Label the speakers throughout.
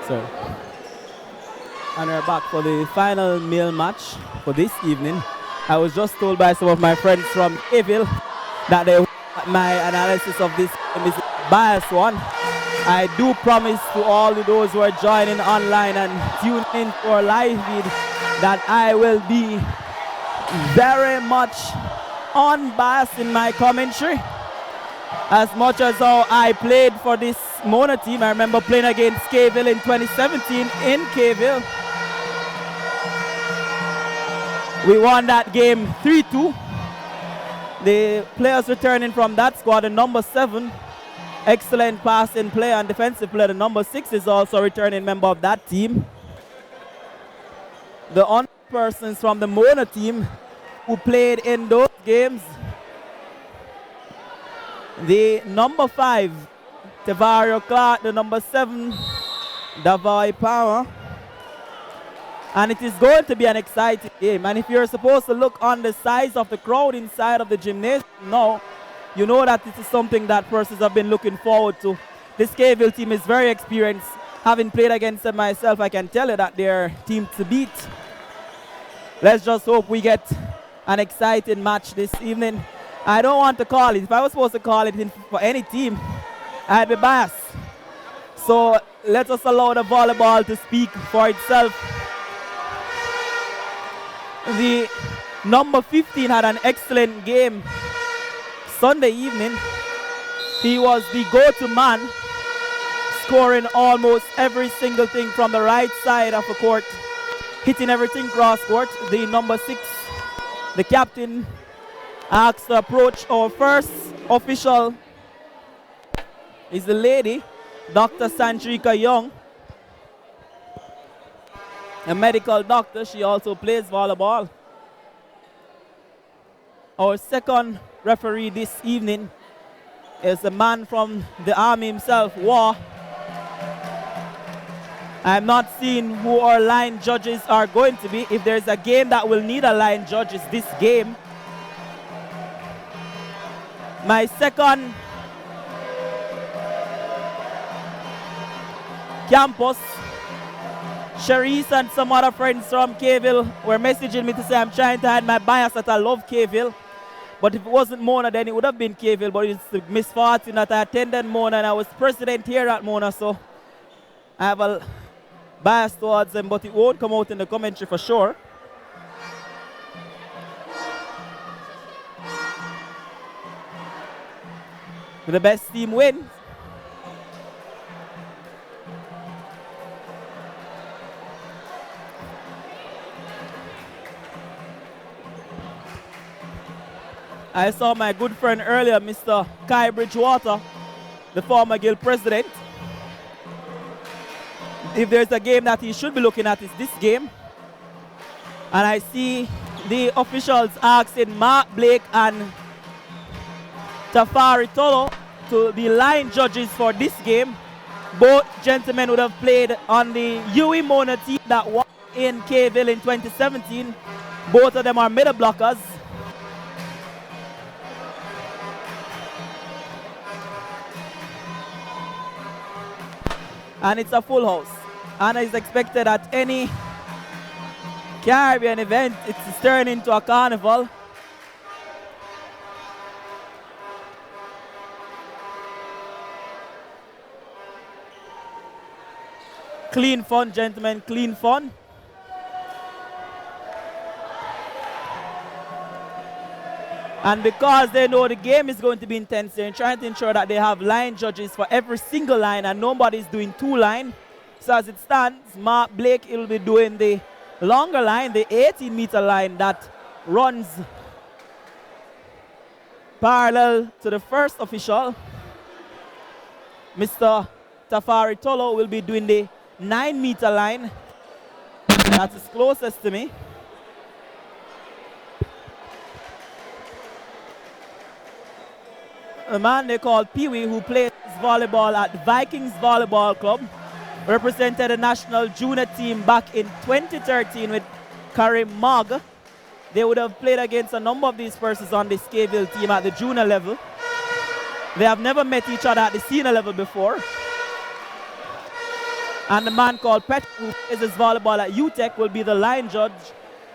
Speaker 1: So, and we're back for the final male match for this evening. I was just told by some of my friends from Evil that my analysis of this game is a biased one. I do promise to all of those who are joining online and tuning in for live feed that I will be very much unbiased in my commentary. As much as how I played for this Mona team, I remember playing against Kville in 2017 in Kville. We won that game 3-2. The players returning from that squad, the number 7, excellent passing player and defensive player. The number 6 is also a returning member of that team. The only persons from the Mona team who played in those games, the number 5, Tavario Clark, the number 7, Davai Power. And it is going to be an exciting game. And if you're supposed to look on the size of the crowd inside of the gymnasium now, you know that this is something that persons have been looking forward to. This Kville team is very experienced. Having played against them myself, I can tell you that they're a team to beat. Let's just hope we get an exciting match this evening. I don't want to call it. If I was supposed to call it for any team, I'd be biased. So let us allow the volleyball to speak for itself. The number 15 had an excellent game Sunday evening. He was the go-to man, scoring almost every single thing from the right side of the court, hitting everything cross court. The number 6, the captain, asked to approach our first official. Is the lady, Dr. Sandrika Young, a medical doctor. She also plays volleyball. Our second referee this evening is a man from the army himself, War. I'm not seeing who our line judges are going to be. If there's a game that will need a line judge, it's this game. My second campus, Cherise and some other friends from Kville were messaging me to say I'm trying to hide my bias that I love Kville. But if it wasn't Mona, then it would have been Kville. But it's the misfortune that I attended Mona and I was president here at Mona, so I have a bias towards them, but it won't come out in the commentary for sure. The best team wins. I saw my good friend earlier, Mr. Kai Bridgewater, the former guild president. If there's a game that he should be looking at, it's this game. And I see the officials asking Mark Blake and Tafari Tolo to be line judges for this game. Both gentlemen would have played on the UWI Mona team that won in Kville in 2017. Both of them are middle blockers. And it's a full house. And it's expected at any Caribbean event, it's turned into a carnival. Clean fun, gentlemen, clean fun. And because they know the game is going to be intense, they're trying to ensure that they have line judges for every single line and nobody's doing 2 line. So as it stands, Mark Blake will be doing the longer line, the 18-meter line that runs parallel to the first official. Mr. Tafari Tolo will be doing the 9-meter line. That's his closest to me. A man they call Pee-wee, who plays volleyball at Vikings Volleyball Club, represented the national junior team back in 2013 with Karim Mag. They would have played against a number of these persons on the Kville team at the junior level. They have never met each other at the senior level before. And the man called Pet, who plays his volleyball at UTEC, will be the line judge,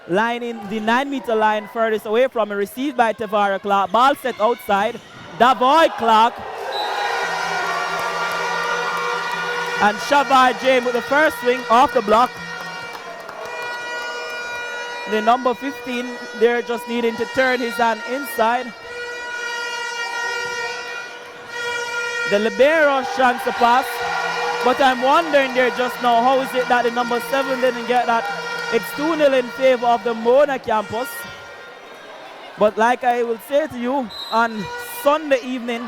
Speaker 1: lining the 9-meter line furthest away from it. Received by Tavares Clark. Ball set outside. Davoy Clark. And Shavar James with the first swing off the block. The number 15, they're just needing to turn his hand inside. The libero chance to pass. But I'm wondering there just now, how is it that the number 7 didn't get that? It's 2-0 in favor of the Mona campus. But like I will say to you, on Sunday evening,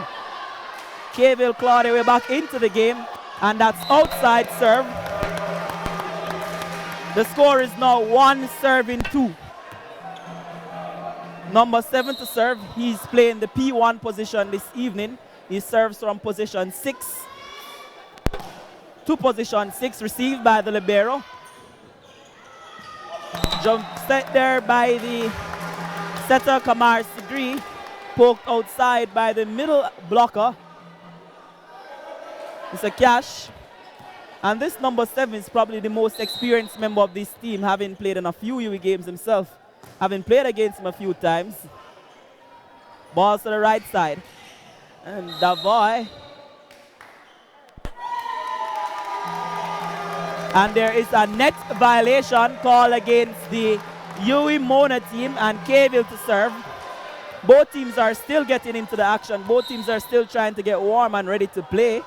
Speaker 1: Kville clawed their way back into the game, and that's outside serve. The score is now 1-2. Number 7 to serve. He's playing the P1 position this evening. He serves from position 6 to position 6, received by the libero. Jump set there by the setter Kamar Sigri, poked outside by the middle blocker. It's a cash. And this number 7 is probably the most experienced member of this team, having played in a few UWI games himself, having played against him a few times. Ball to the right side. And Davoy. And there is a net violation call against the UWI Mona team, and Kville to serve. Both teams are still getting into the action. Both teams are still trying to get warm and ready to play.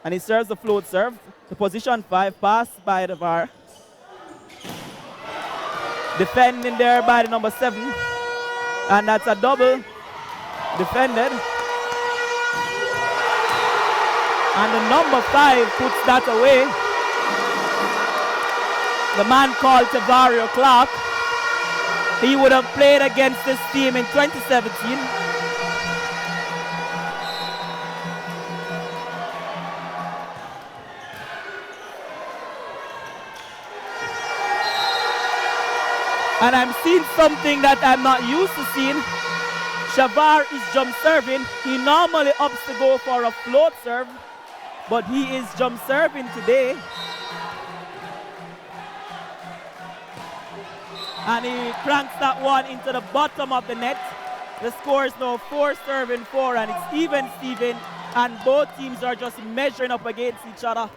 Speaker 1: And he serves the float serve to position 5, pass by the VAR. Defending there by the number 7. And that's a double defended. And the number 5 puts that away. The man called Tavares Clark. He would have played against this team in 2017. And I'm seeing something that I'm not used to seeing. Shavar is jump serving. He normally opts to go for a float serve, but he is jump serving today. And he cranks that one into the bottom of the net. The score is now 4-4, and it's even Steven, and both teams are just measuring up against each other.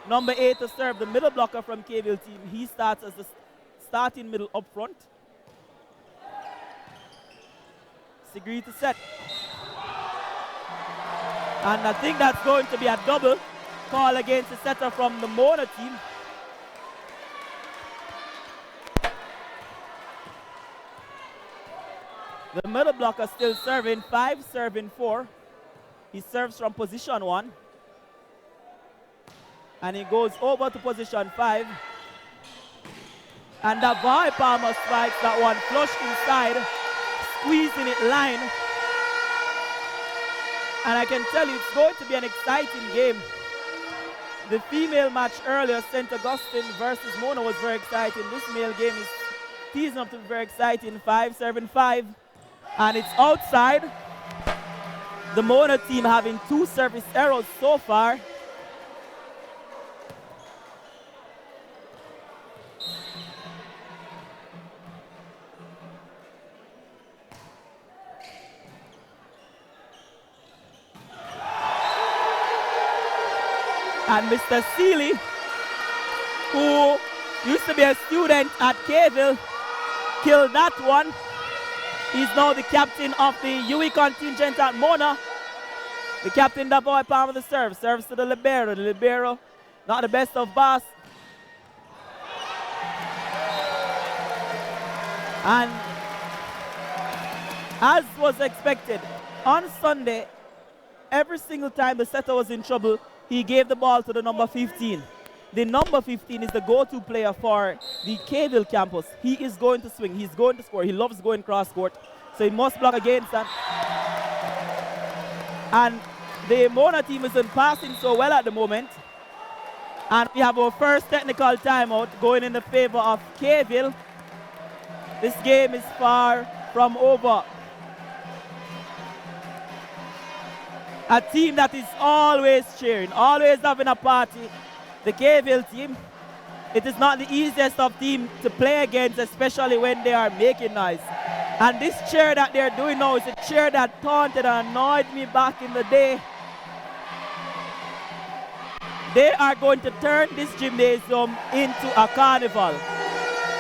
Speaker 1: Number 8 to serve, the middle blocker from Kville team. He starts as the starting middle up front. Sigri to set. And I think that's going to be a double call against the setter from the Mona team. The middle blocker still serving, 5 serving 4. He serves from position 1. And he goes over to position 5. And Davoy Palmer strikes that one flush inside, squeezing it line. And I can tell you it's going to be an exciting game. The female match earlier, St. Augustine versus Mona, was very exciting. This male game is teasing up to be very exciting. 5 serving 5. And it's outside. The Mona team having 2 service errors so far. And Mr. Seeley, who used to be a student at Kville, killed that one. He's now the captain of the UWI contingent at Mona. The captain, Davoy Palmer, the serve. Serves to the libero. The libero, not the best of boss. And as was expected, on Sunday, every single time the setter was in trouble, he gave the ball to the number 15. The number 15 is the go-to player for the Kville campus. He is going to swing. He's going to score. He loves going cross-court. So he must block against that. And the Mona team isn't passing so well at the moment. And we have our first technical timeout going in the favor of Kville. This game is far from over. A team that is always cheering, always having a party. The Gayville team, it is not the easiest of teams to play against, especially when they are making noise. And this cheer that they're doing now is a cheer that taunted and annoyed me back in the day. They are going to turn this gymnasium into a carnival.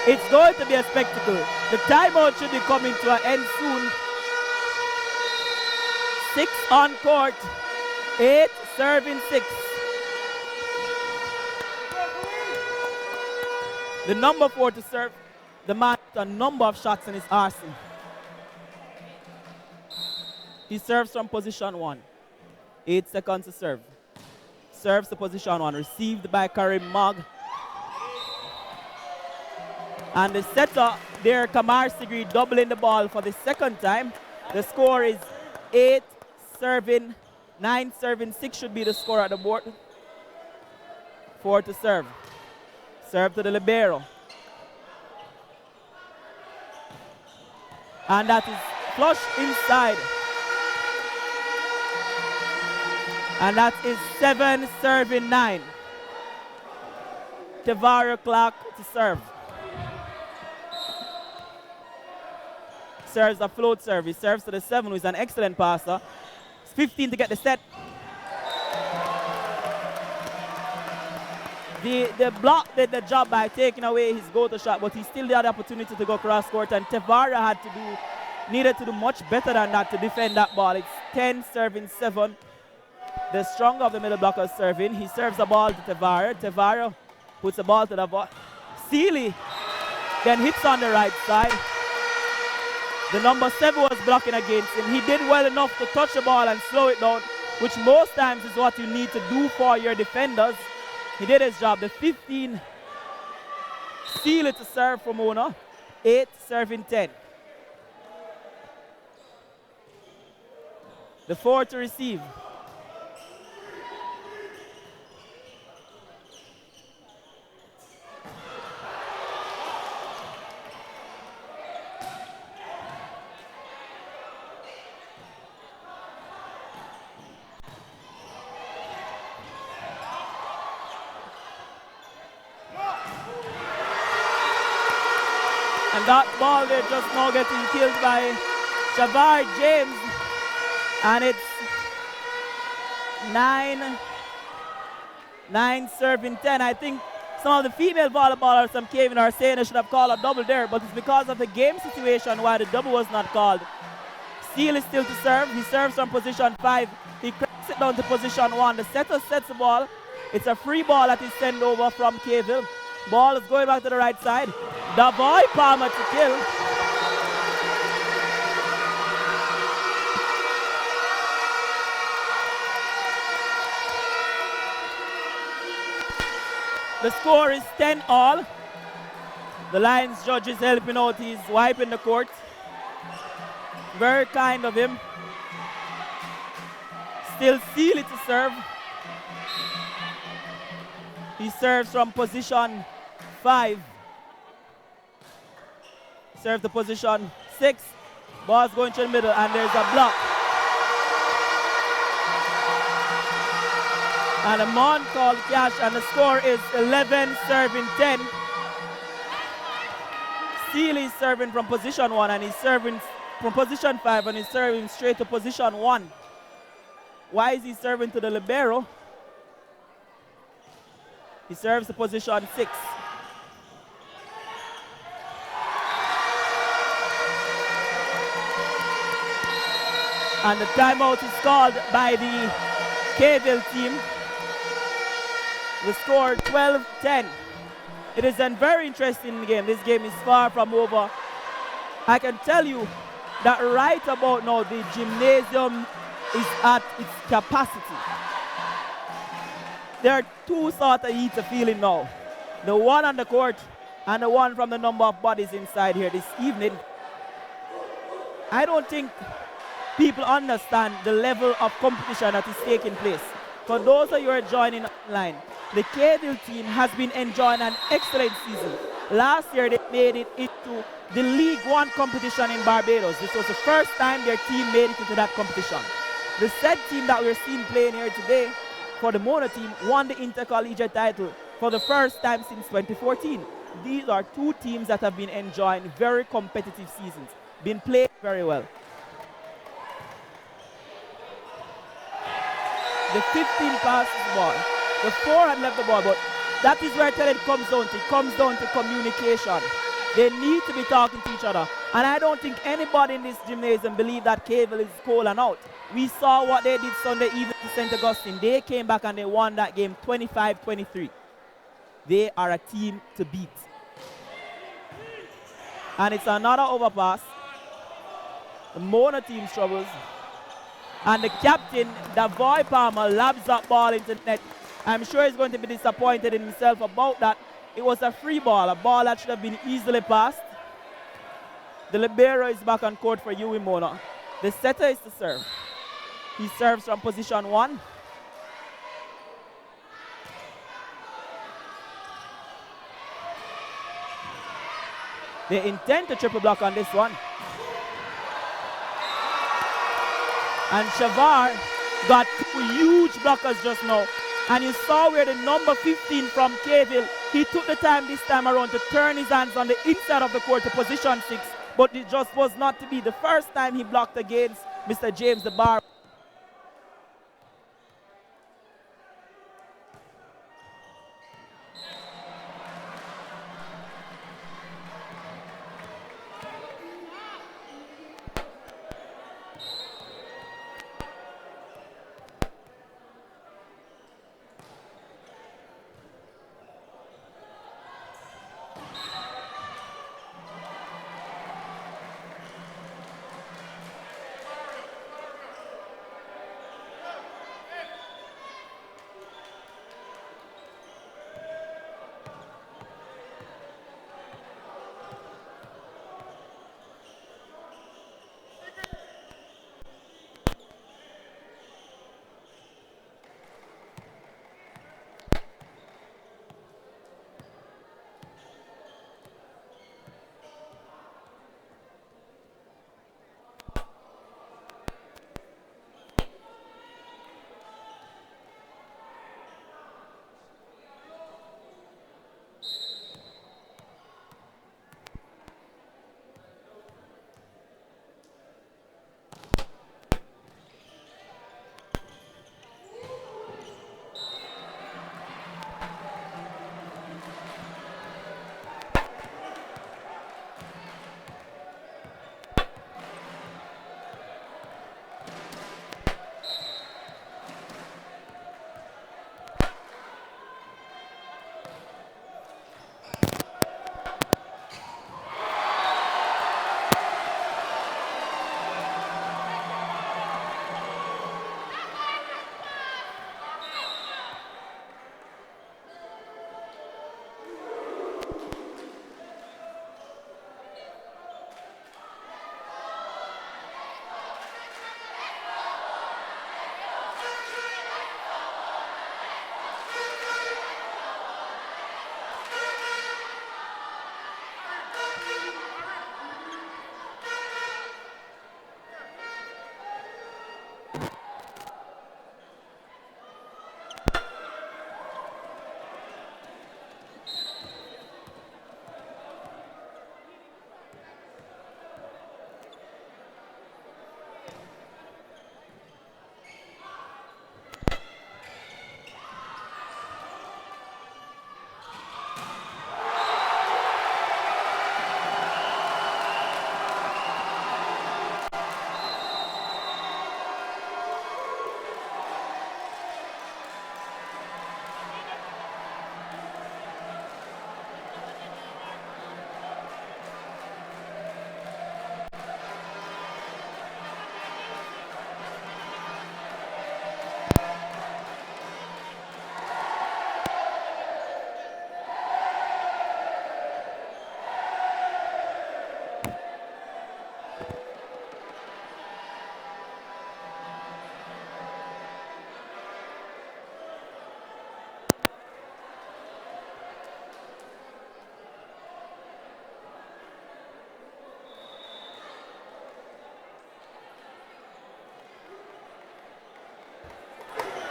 Speaker 1: It's going to be a spectacle. The timeout should be coming to an end soon. 6 on court, 8 serving 6. The number 4 to serve, the man with a number of shots in his arsenal. He serves from position 1. 8 seconds to serve. Serves to position 1, received by Karim Mogg. And the setter there, Kamar Sigri, doubling the ball for the second time. The score is 8 serving, 9 serving, 6 should be the score at the board. 4 to serve. Serve to the libero. And that is flush inside. And that is 7 serving 9. Tavares Clark to serve. Serves a float serve. He serves to the 7, who is an excellent passer. 15 to get the set. The block did the job by taking away his go-to shot, but he still had the opportunity to go cross court, and Tavares needed to do much better than that to defend that ball. It's 10 serving 7. The stronger of the middle blockers serving. He serves the ball to Tavares. Tavares puts the ball to the ball. Seeley then hits on the right side. The number 7 was blocking against him. He did well enough to touch the ball and slow it down, which most times is what you need to do for your defenders. He did his job. The 15, Seeley to serve for Mona. 8 serving 10. The 4 to receive. And that ball there just now getting killed by Shavar James. And it's 9 serving 10. I think some of the female volleyballers from Kevin are saying they should have called a double there, but it's because of the game situation why the double was not called. Steele is still to serve. He serves from position 5. He cracks it down to position 1. The setter sets the ball. It's a free ball that is sent over from Kevin. Ball is going back to the right side. Davoy Palmer to kill. The score is 10-all. The Lions judge is helping out. He's wiping the court. Very kind of him. Still Seeley to serve. He serves from position 5. Serve to position 6. Ball's going to the middle and there's a block. And a mon called cash and the score is 11 serving 10. Seeley is serving from position 1 and he's serving from position 5 and he's serving straight to position 1. Why is he serving to the libero? He serves to position 6. And the timeout is called by the Keville team. The score 12-10. It is a very interesting game. This game is far from over. I can tell you that right about now the gymnasium is at its capacity. There are two sort of heats of feeling now. The one on the court and the one from the number of bodies inside here this evening. I don't think people understand the level of competition that is taking place. For those of you who are joining online, the Keville team has been enjoying an excellent season. Last year they made it into the League One competition in Barbados. This was the first time their team made it into that competition. The said team that we're seeing playing here today for the Mona team won the intercollegiate title for the first time since 2014. These are two teams that have been enjoying very competitive seasons, been playing very well. The 15 passes the ball. The 4 had left the ball, but that is where talent comes down to. It comes down to communication. They need to be talking to each other. And I don't think anybody in this gymnasium believes that Cable is cold and out. We saw what they did Sunday evening to St. Augustine. They came back and they won that game 25-23. They are a team to beat. And it's another overpass. The Mona team struggles. And the captain, Davoy Palmer, lobs that ball into the net. I'm sure he's going to be disappointed in himself about that. It was a free ball, a ball that should have been easily passed. The libero is back on court for UWI Mona. The setter is to serve. He serves from position 1. They intend to triple block on this one. And Shavar got 2 huge blockers just now. And you saw where the number 15 from Caville, he took the time this time around to turn his hands on the inside of the court to position 6, but it just was not to be. The first time he blocked against Mr. James the Bar.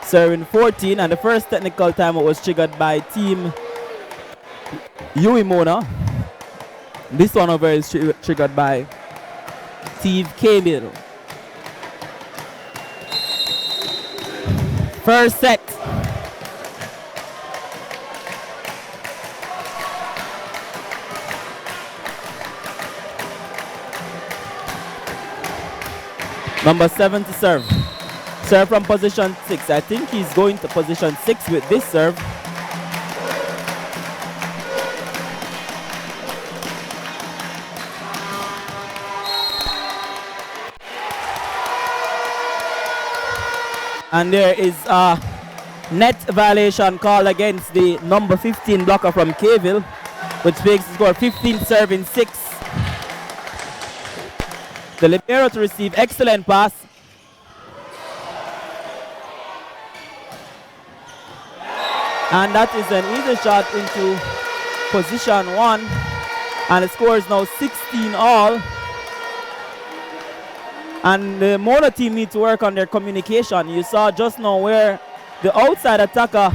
Speaker 1: serving 14, and the first technical timeout was triggered by team UWI Mona. This one over is triggered by team K-Middle. First set. Number 7 to serve. Serve from position 6. I think he's going to position 6 with this serve. And there is a net violation called against the number 15 blocker from Kville, which makes the score 15 serving 6. The libero to receive excellent pass. And that is an easy shot into position 1. And the score is now 16 all. And the Mona team need to work on their communication. You saw just now where the outside attacker,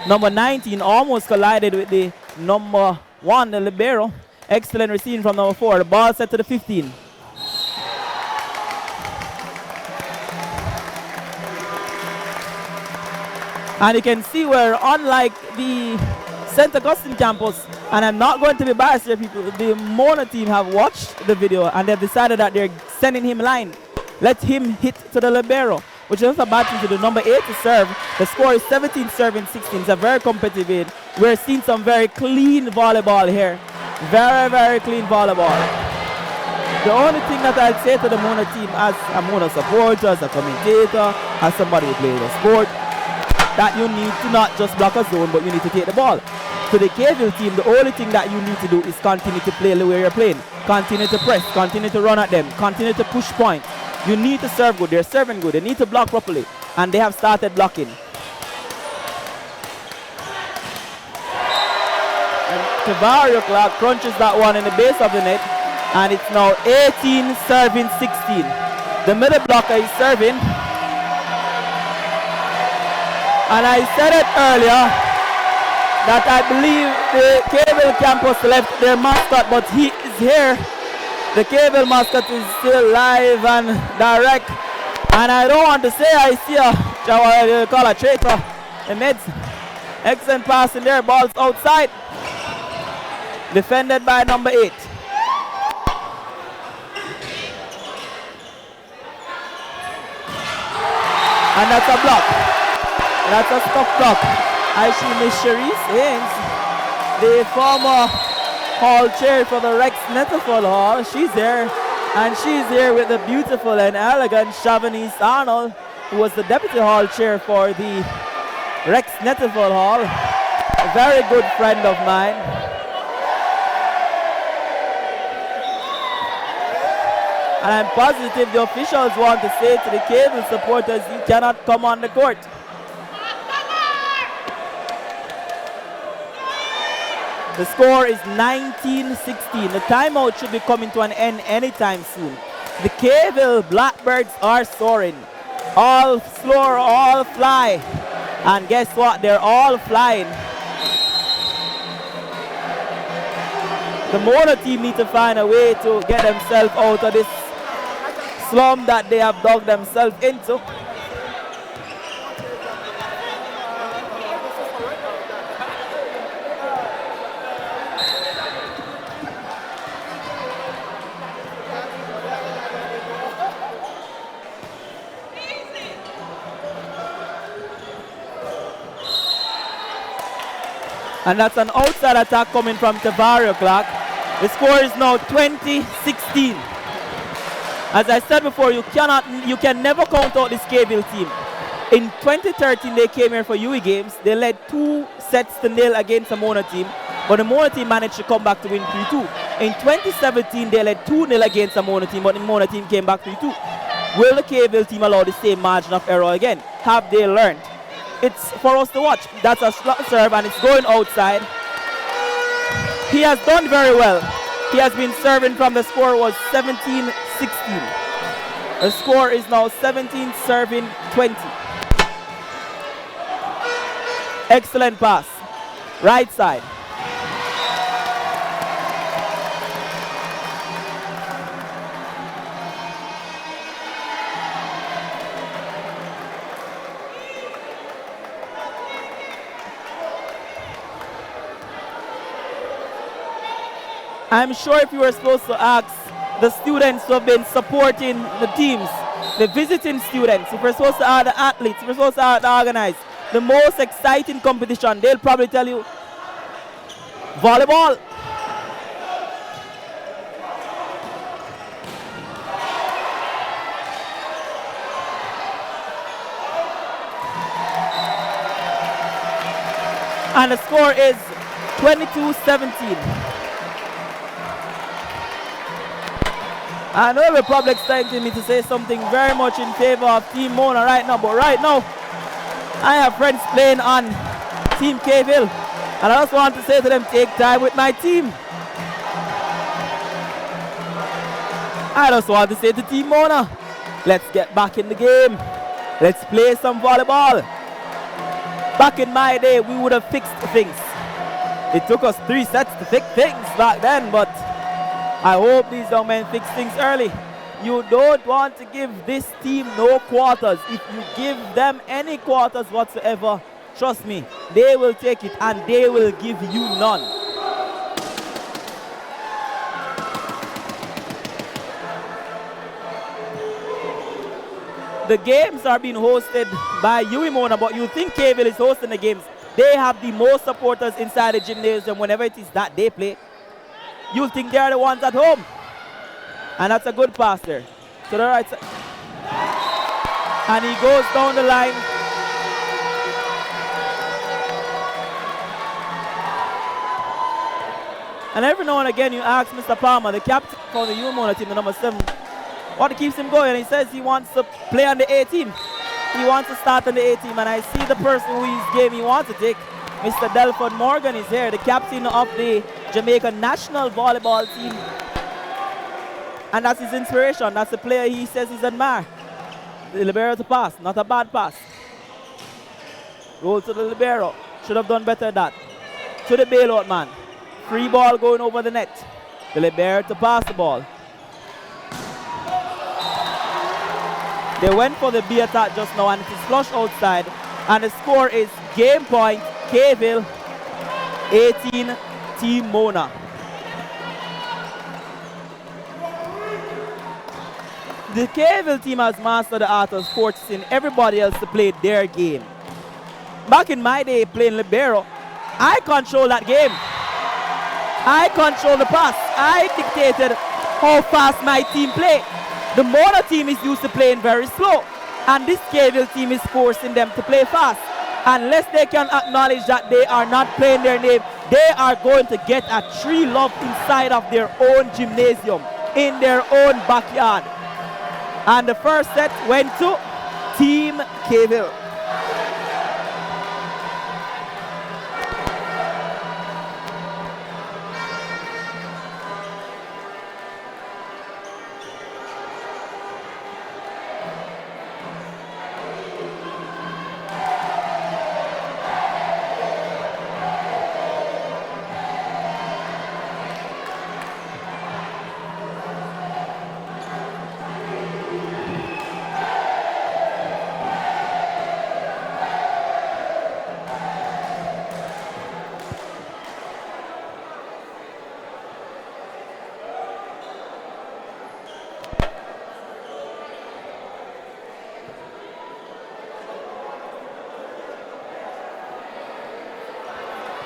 Speaker 1: number 19, almost collided with the number 1, the libero. Excellent receiving from number 4. The ball set to the 15. And you can see where, unlike the St. Augustine campus, and I'm not going to be biased here, people, the Mona team have watched the video and they've decided that they're sending him line. Let him hit to the libero, which is a batting to the number 8 to serve. The score is 17 serving 16. It's a very competitive game. We're seeing some very clean volleyball here. Very, very clean volleyball. The only thing that I'd say to the Mona team as a Mona supporter, as a commentator, as somebody who plays the sport, that you need to not just block a zone, but you need to take the ball. To the Kville team, the only thing that you need to do is continue to play the way you're playing. Continue to press, continue to run at them, continue to push points. You need to serve good. They're serving good. They need to block properly. And they have started blocking. And Tavario Clark crunches that one in the base of the net. And it's now 18 serving 16. The middle blocker is serving. And I said it earlier that I believe the Kville campus left their mascot, but he is here. The Kville mascot is still live and direct. And I don't want to say I see a call a traitor. The mids. Excellent pass in there. Ball's outside. Defended by number 8. And that's a block. That's a stop block. I see Miss Cherise Haynes, the former hall chair for the Rex Netterfall Hall. She's here, and she's here with the beautiful and elegant Chavanese Arnold, who was the deputy hall chair for the Rex Netterfall Hall. A very good friend of mine. And I'm positive the officials want to say to the Kville supporters, you cannot come on the court. The score is 19-16. The timeout should be coming to an end anytime soon. The Kville Blackbirds are soaring. All soar, all fly. And guess what? They're all flying. The Mona team need to find a way to get themselves out of this slum that they have dug themselves into. And that's an outside attack coming from Tavario Clark. The score is now 20-16. As I said before, you can never count out this Kville team. In 2013, they came here for UWI Games. They led 2-0 against the Mona team, but the Mona team managed to come back to win 3-2. In 2017, they led 2-0 against the Mona team, but the Mona team came back 3-2. Will the Kville team allow the same margin of error again? Have they learned? It's for us to watch. That's a slot serve and it's going outside. He has done very well. He has been serving from the score was 17-16. The score is now 17 serving 20. Excellent pass. Right side. I'm sure if you were supposed to ask the students who have been supporting the teams, the visiting students, if we're supposed to ask the athletes, if we're supposed to ask the organize, the most exciting competition, they'll probably tell you volleyball. And the score is 22-17. I know the public expecting me to say something very much in favor of Team Mona right now, but right now, I have friends playing on Team Kville, and I just want to say to them, take time with my team. I just want to say to Team Mona, let's get back in the game. Let's play some volleyball. Back in my day, we would have fixed things. It took us 3 sets to fix things back then, but I hope these young men fix things early. You don't want to give this team no quarters. If you give them any quarters whatsoever, trust me, they will take it and they will give you none. The games are being hosted by UWI Mona, but you think Kville is hosting the games. They have the most supporters inside the gymnasium whenever it is that they play. You'll think they are the ones at home. And that's a good pass there. To the right side. And he goes down the line. And every now and again you ask Mr. Palmer, the captain for the UWI Mona team, the number 7, what keeps him going. And he says he wants to play on the A team. He wants to start on the A team. And I see the person whose game he wants to take. Mr. Delford Morgan is here, the captain of the Jamaica national volleyball team. And that's his inspiration. That's the player he says he's admired. The libero to pass, not a bad pass. Roll to the libero. Should have done better at that. To the bailout man. Free ball going over the net. The libero to pass the ball. They went for the B attack just now and it is flush outside. And the score is game point, Kville 18, Team Mona. The Kville team has mastered the art of forcing everybody else to play their game. Back in my day playing libero, I controlled that game. I controlled the pass. I dictated how fast my team played. The Mona team is used to playing very slow, and this Kville team is forcing them to play fast. Unless they can acknowledge that they are not playing their game, they are going to get a tree love inside of their own gymnasium, in their own backyard. And the first set went to Team Kville.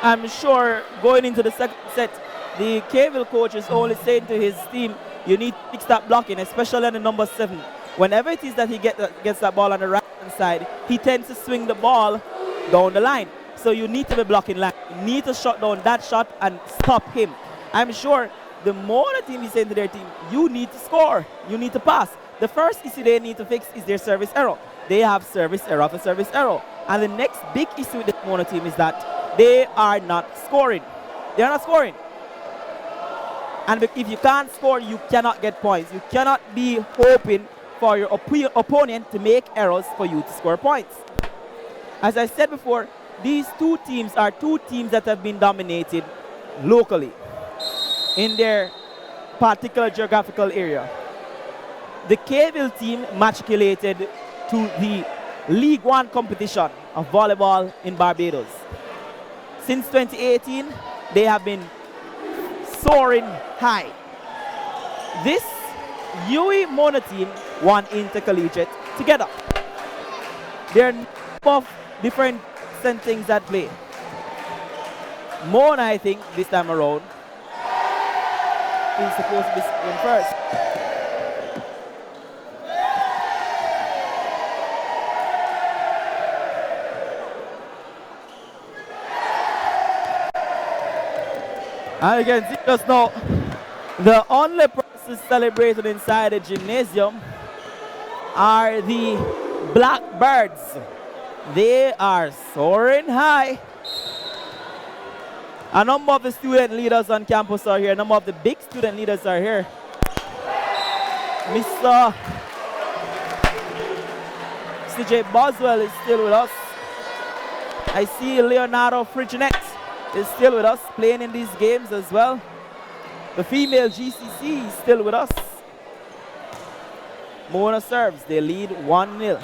Speaker 1: I'm sure going into the second set, the Kville coach is only saying to his team, you need to fix that blocking, especially on the number 7. Whenever it is that he gets that ball on the right-hand side, he tends to swing the ball down the line. So you need to be blocking line. You need to shut down that shot and stop him. I'm sure the Mona team is saying to their team, you need to score. You need to pass. The first issue they need to fix is their service error. They have service error after service error. And the next big issue with the Mona team is that they are not scoring. They are not scoring. And if you can't score, you cannot get points. You cannot be hoping for your opponent to make errors for you to score points. As I said before, these two teams are two teams that have been dominated locally in their particular geographical area. The Caville team matriculated to the League One competition of volleyball in Barbados. Since 2018, they have been soaring high. This UWI Mona team won intercollegiate together. There are of different things at play. Mona, I think, this time around, is supposed to be in first. And you can see just now, the only persons celebrating inside the gymnasium are the Blackbirds. They are soaring high. A number of the student leaders on campus are here. A number of the big student leaders are here. Mr. CJ Boswell is still with us. I see Leonardo Friginet is still with us, playing in these games as well. The female GCC is still with us. Mona serves. They lead 1-0.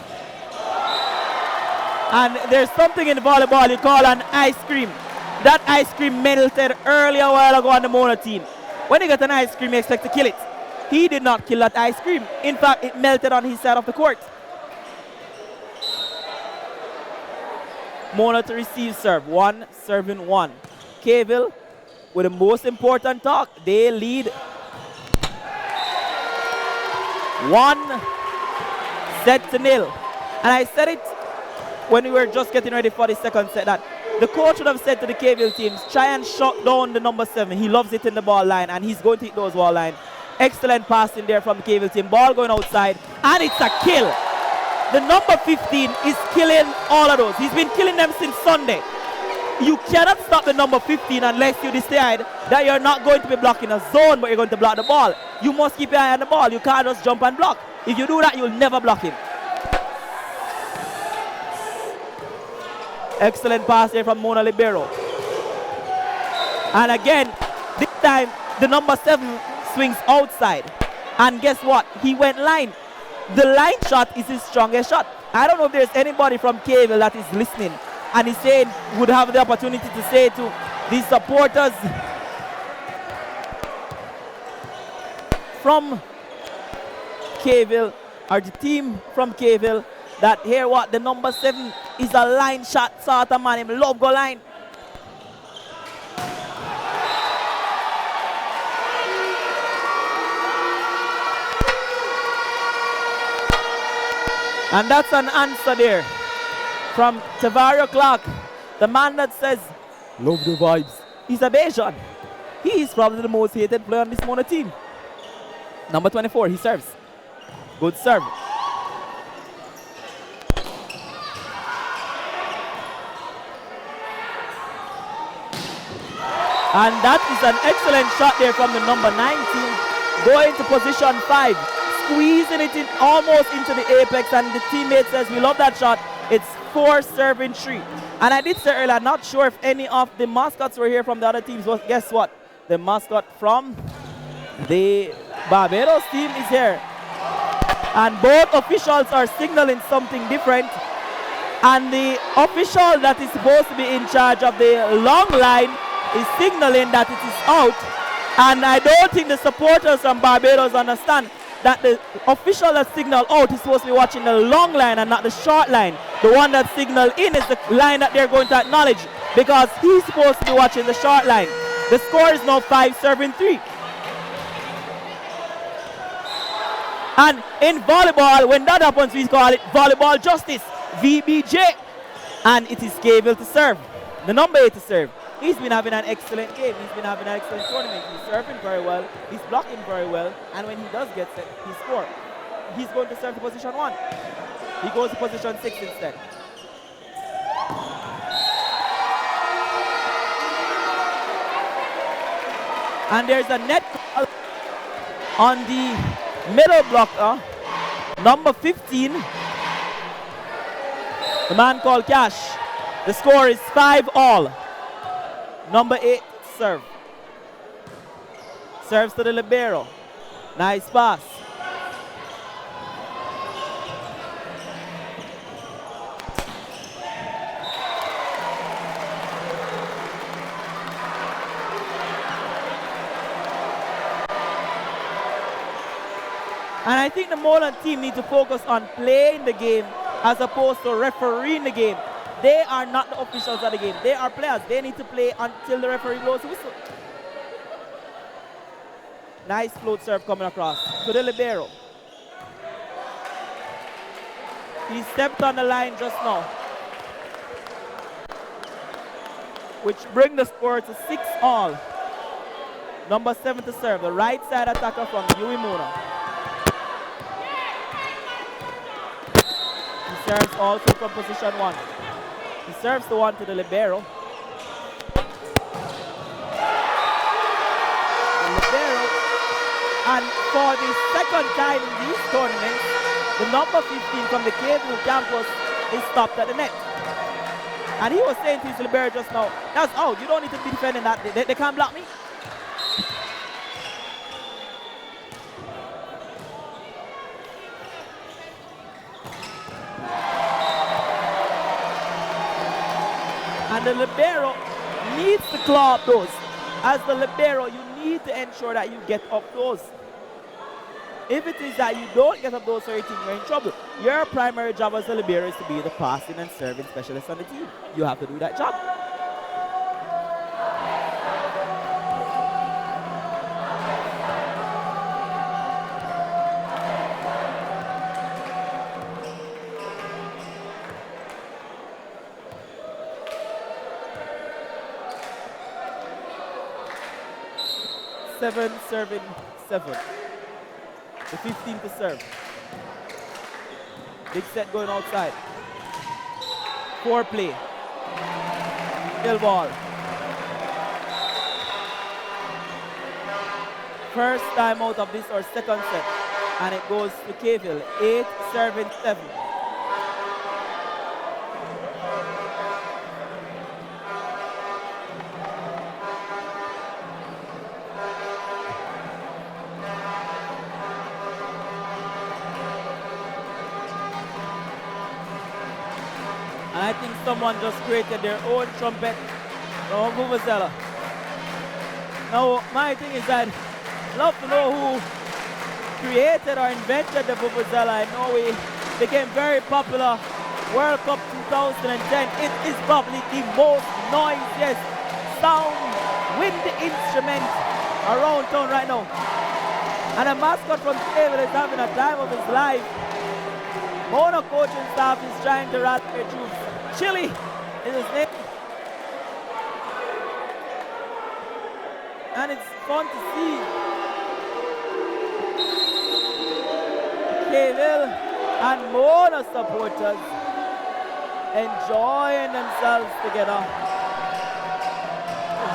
Speaker 1: And there's something in volleyball you call an ice cream. That ice cream melted earlier a while ago on the Mona team. When you get an ice cream, you expect to kill it. He did not kill that ice cream. In fact, it melted on his side of the court. Mona to receive serve. 1 serving 1. Caville with the most important talk. They lead 1-0. And I said it when we were just getting ready for the second set that the coach would have said to the Caville teams, try and shut down the number 7. He loves it in the ball line and he's going to hit those ball line. Excellent passing there from the Caville team. Ball going outside and it's a kill. The number 15 is killing all of those. He's been killing them since Sunday. You cannot stop the number 15 unless you decide that you're not going to be blocking a zone, but you're going to block the ball. You must keep your eye on the ball. You can't just jump and block. If you do that, you'll never block him. Excellent pass here from Mona Libero. And again, this time, the number 7 swings outside. And guess what? He went line. The line shot is his strongest shot. I don't know if there's anybody from Caville that is listening and is saying, would have the opportunity to say to these supporters from Caville, or the team from Caville, that here what, the number 7 is a line shot sort of man. Him love go line. And that's an answer there from Tavario Clark, the man that says, love the vibes. He's a Bayesian. He is probably the most hated player on this Mona team. Number 24, he serves. Good serve. And that is an excellent shot there from the number 19. Going to position 5. Squeezing it in almost into the apex, and the teammate says, we love that shot. It's 4 serving 3. And I did say earlier, I'm not sure if any of the mascots were here from the other teams, but guess what? The mascot from the Barbados team is here. And both officials are signaling something different. And the official that is supposed to be in charge of the long line is signaling that it is out. And I don't think the supporters from Barbados understand that the official that signaled out is supposed to be watching the long line and not the short line. The one that signaled in is the line that they're going to acknowledge, because he's supposed to be watching the short line. The score is now 5 serving 3. And in volleyball, when that happens, we call it volleyball justice, VBJ. And it is Caville to serve, the number 8 to serve. He's been having an excellent game. He's been having an excellent tournament. He's serving very well. He's blocking very well. And when he does get set, he scores. He's going to serve to position 1. He goes to position 6 instead. And there's a net call on the middle blocker, number 15. The man called Cash. The score is 5-all. Number 8 serve. Serves to the libero. Nice pass. And I think the Mona team need to focus on playing the game as opposed to refereeing the game. They are not the officials of the game. They are players. They need to play until the referee blows the whistle. Nice float serve coming across to the libero. He stepped on the line just now, which bring the score to 6-all. Number 7 to serve, the right side attacker from UWI Mona. He serves also from position 1. He serves the one to the libero. The libero. And for the second time in these tournaments, the number 15 from the Cable campus is stopped at the net. And he was saying to his libero just now, that's out. You don't need to be defending that. They can't block me. And the libero needs to claw up those. As the libero, you need to ensure that you get up those. If it is that you don't get up those 13, you're in trouble. Your primary job as a libero is to be the passing and serving specialist on the team. You have to do that job. Seven serving 7. The 15 to serve. Big set going outside. 4 play. Kill ball. First time out of this or second set. And it goes to Cavill. 8 serving 7. I think someone just created their own trumpet from Vuvuzela. Now, my thing is that I'd love to know who created or invented the Vuvuzela. I know it became very popular. World Cup 2010. It is probably the most noisiest sound wind instrument around town right now. And a mascot from Cable is having a time of his life. Mona coaching staff is trying to rally their troops. Chili is his name. And it's fun to see Cable and Mona supporters enjoying themselves together.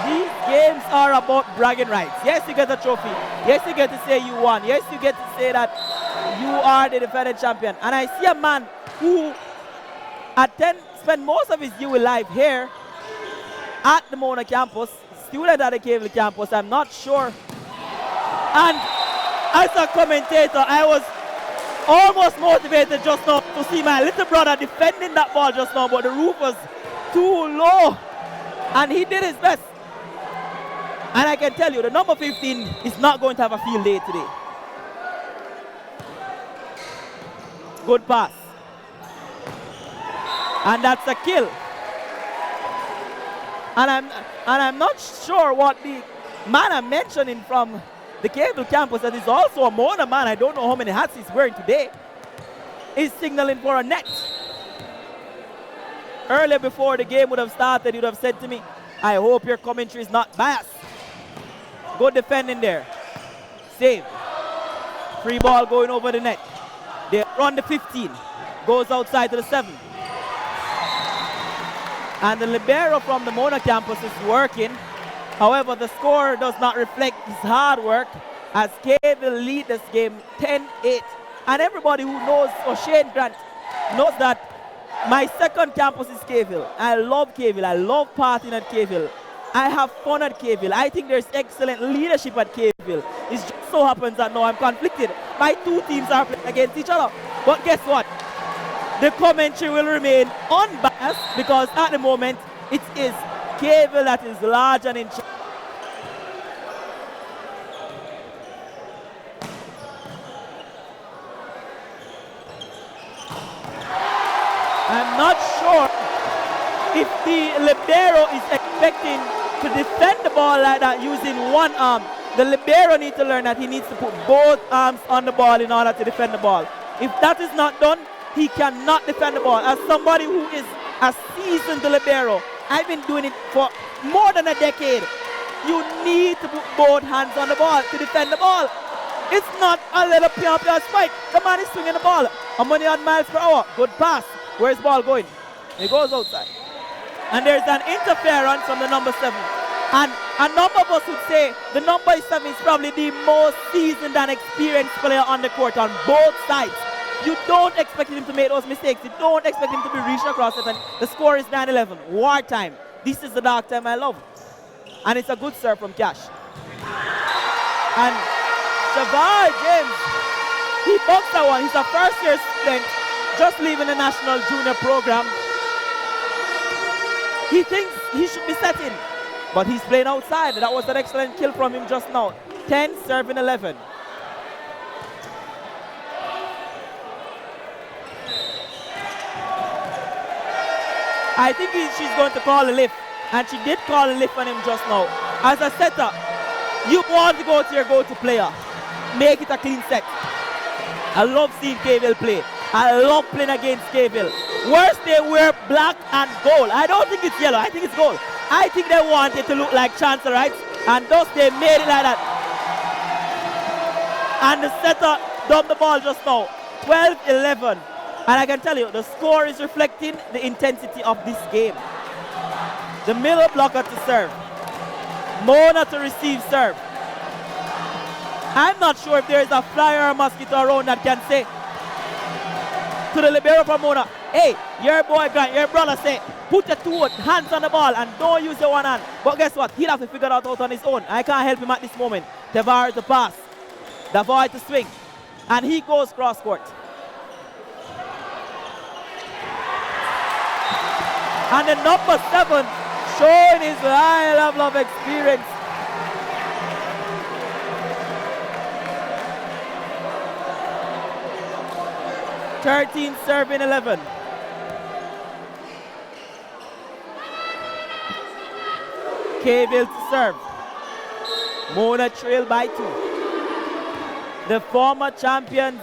Speaker 1: These games are about bragging rights. Yes, you get a trophy. Yes, you get to say you won. Yes, you get to say that you are the defending champion. And I see a man who spent most of his UWI life here at the Mona campus, student at the Cable campus, I'm not sure. And as a commentator, I was almost motivated just now to see my little brother defending that ball just now, but the roof was too low. And he did his best. And I can tell you, the number 15 is not going to have a field day today. Good pass. And that's a kill. And I'm not sure what the man I'm mentioning from the Cable campus, that is also a Mona man, I don't know how many hats he's wearing today, is signaling for a net. Earlier before the game would have started, he would have said to me, I hope your commentary is not biased. Good defending there. Save. Free ball going over the net. They run the 15. Goes outside to the 7. And the libero from the Mona campus is working. However, the score does not reflect his hard work as Cable lead this game 10-8. And everybody who knows O'Shane Grant knows that My second campus is Caville. I love Caville. I love partying at Caville. I have fun at Caville. I think there's excellent leadership at Caville. It just so happens that now I'm conflicted. My two teams are playing against each other. But guess what? The commentary will remain unbiased because at the moment it is Caville that is large and in charge. I'm not sure if the libero is expecting to defend the ball like that using one arm. The libero needs to learn that he needs to put both arms on the ball in order to defend the ball. If that is not done, he cannot defend the ball. As somebody who is a seasoned libero, I've been doing it for more than a decade. You need to put both hands on the ball to defend the ball. It's not a little pure spike. The man is swinging the ball 100 miles per hour. Good pass. Where's the ball going? It goes outside. And there's an interference from the number 7. And a number of us would say the number 7 is probably the most seasoned and experienced player on the court on both sides. You don't expect him to make those mistakes. You don't expect him to be reaching across it. And the score is 9-11. Wartime. This is the dark time I love. And it's a good serve from Cash. And UWI Games, he bumped that one. He's a first-year student, just leaving the national junior program. He thinks he should be setting, but he's playing outside. That was an excellent kill from him just now. 10 serving 11. I think she's going to call a lift, and she did call a lift on him just now. As a setter, you want to go to your go-to player. Make it a clean set. I love seeing Caville play. I love playing against Caville. Worse, they wear black and gold. I don't think it's yellow. I think it's gold. I think they want it to look like Chancellor Rights, and thus they made it like that. And the setter dumped the ball just now. 12-11. And I can tell you, the score is reflecting the intensity of this game. The middle blocker to serve. Mona to receive serve. I'm not sure if there is a flyer or mosquito around that can say to the libero from Mona, hey, your boy Grant, your brother say, put your two hands on the ball and don't use your one hand. But guess what? He'll have to figure that out on his own. I can't help him at this moment. Tavares to pass. Davoy to swing. And he goes cross court. And the number 7 showing his high level of experience. (13 serving 11). Caville to serve. Mona trail by 2. The former champions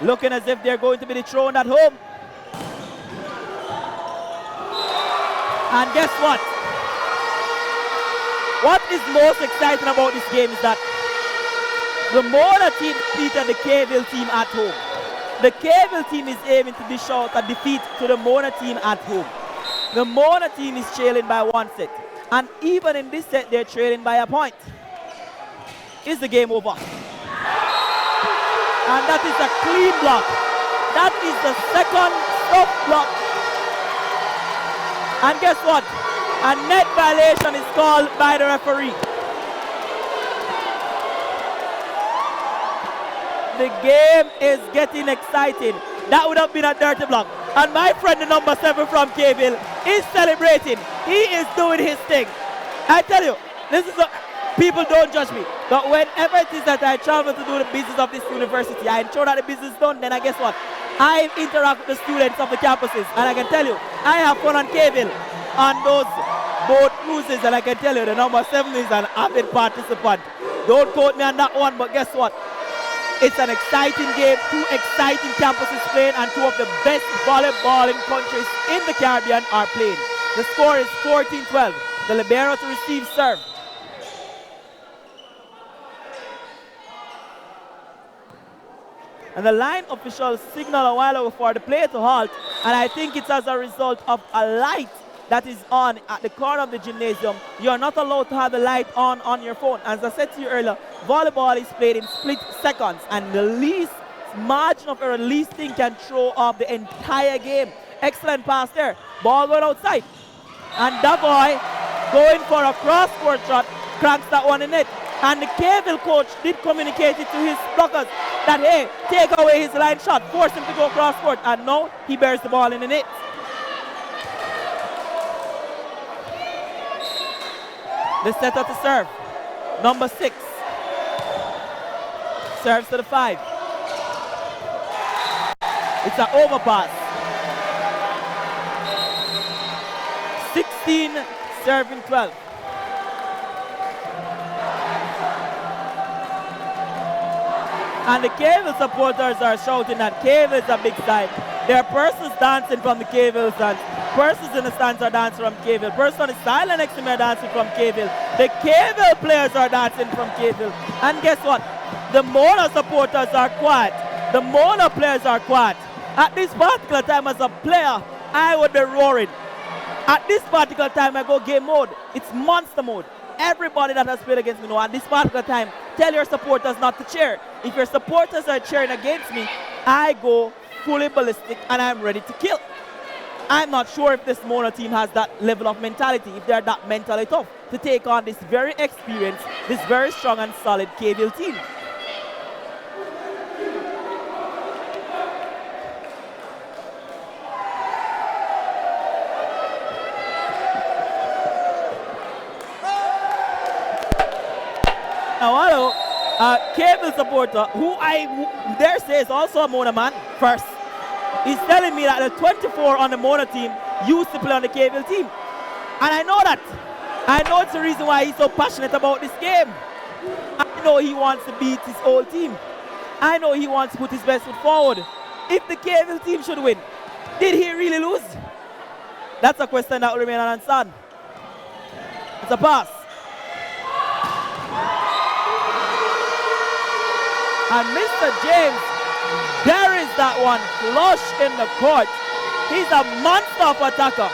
Speaker 1: looking as if they're going to be dethroned at home. And guess what? What is most exciting about this game is that the Mona team defeated the Caville team at home. The Caville team is aiming to dish out a defeat to the Mona team at home. The Mona team is trailing by 1 set. And even in this set, they're trailing by a point. Is the game over? And that is a clean block. That is the second soft block. And guess what? A net violation is called by the referee. The game is getting exciting. That would have been a dirty block. And my friend, the number 7 from Caville, is celebrating. He is doing his thing. I tell you, this is people don't judge me. But whenever it is that I travel to do the business of this university, I ensure that the business is done, then I guess what? I interact with the students of the campuses. And I can tell you, I have fun on Caville on those boat cruises. And I can tell you, the number 7 is an avid participant. Don't quote me on that one, but guess what? It's an exciting game, 2 exciting campuses playing, and 2 of the best volleyballing countries in the Caribbean are playing. The score is 14-12. The libero to receive serve. And the line official signaled a while ago for the play to halt, and I think it's as a result of a light that is on at the corner of the gymnasium. You're not allowed to have the light on your phone. As I said to you earlier, volleyball is played in split seconds, and the least margin of error, least thing can throw off the entire game. Excellent pass there. Ball going outside. And Davoy going for a cross-court shot, cracks that one in it. And the Caville coach did communicate it to his blockers that, hey, take away his line shot, force him to go cross-court. And now he bears the ball in the net. The setter to serve. Number 6. Serves to the 5. It's an overpass. 16 serving 12. And the Caville supporters are shouting that Caville is a big side. There are persons dancing from the Caville stands. Persons in the stands are dancing from Caville. Persons on the sideline next to me are dancing from Caville. The Caville players are dancing from Caville. And guess what? The Mona supporters are quiet. The Mona players are quiet. At this particular time as a player, I would be roaring. At this particular time, I go game mode. It's monster mode. Everybody that has played against me know at this particular time, tell your supporters not to cheer. If your supporters are cheering against me, I go fully ballistic and I'm ready to kill. I'm not sure if this Mona team has that level of mentality, if they're that mentally tough to take on this very experienced, this very strong and solid Caville team. Now, hello, Caville supporter, who I dare say is also a Mona man, first. He's telling me that the 24 on the Mona team used to play on the Caville team. And I know that. I know it's the reason why he's so passionate about this game. I know he wants to beat his old team. I know he wants to put his best foot forward. If the Caville team should win, did he really lose? That's a question that will remain unanswered. It's a pass. And Mr. James buries that one flush in the court. He's a monster of attacker.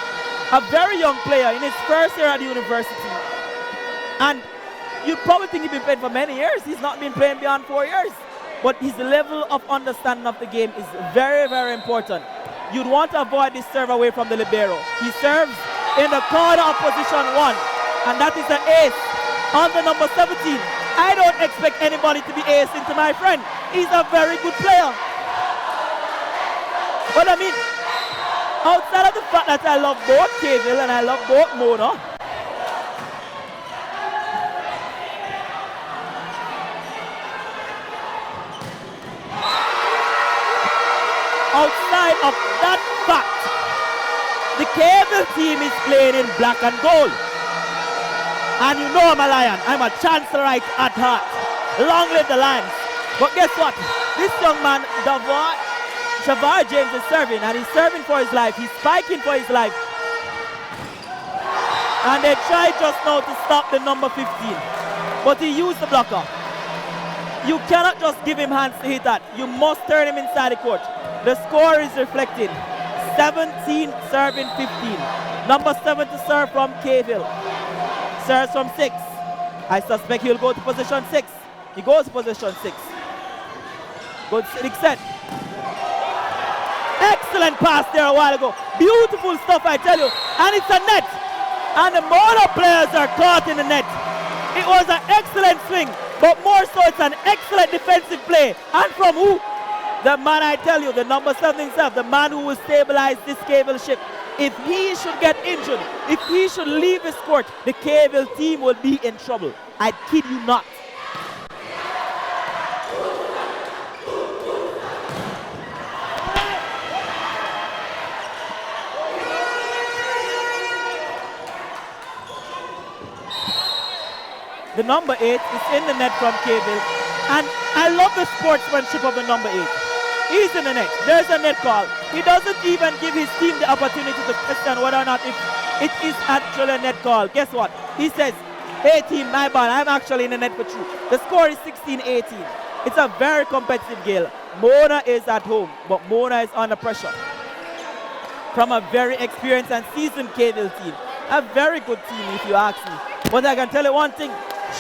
Speaker 1: A very young player in his first year at the university. And you'd probably think he's been playing for many years. He's not been playing beyond 4 years. But his level of understanding of the game is very, very important. You'd want to avoid this serve away from the libero. He serves in the corner of position 1. And that is an ace on the number 17. I don't expect anybody to be ace into my friend. He's a very good player. But I mean, outside of the fact that I love both Caville and I love both Mona, outside of that fact, the Caville team is playing in black and gold. And you know I'm a Lion. I'm a Chancellorite at heart. Long live the Lions. But guess what? This young man, Shavar James, is serving, and he's serving for his life. He's spiking for his life. And they tried just now to stop the number 15. But he used the blocker. You cannot just give him hands to hit that. You must turn him inside the court. The score is reflecting. 17 serving 15. Number 7 to serve from Caville. Serves from 6. I suspect he'll go to position 6. He goes to position 6. Good set. Excellent pass there a while ago. Beautiful stuff, I tell you. And it's a net. And the Mona players are caught in the net. It was an excellent swing, but more so it's an excellent defensive play. And from who? The man, I tell you, the number 7 himself, the man who will stabilize this Caville ship. If he should get injured, if he should leave his court, the Caville team will be in trouble. I kid you not. The number 8 is in the net from Caville. And I love the sportsmanship of the number 8. He's in the net. There's a net call. He doesn't even give his team the opportunity to question whether or not if it is actually a net call. Guess what? He says, hey team, my bad, I'm actually in the net for true. The score is 16-18. It's a very competitive game. Mona is at home, but Mona is under pressure from a very experienced and seasoned Caville team. A very good team if you ask me. But I can tell you one thing,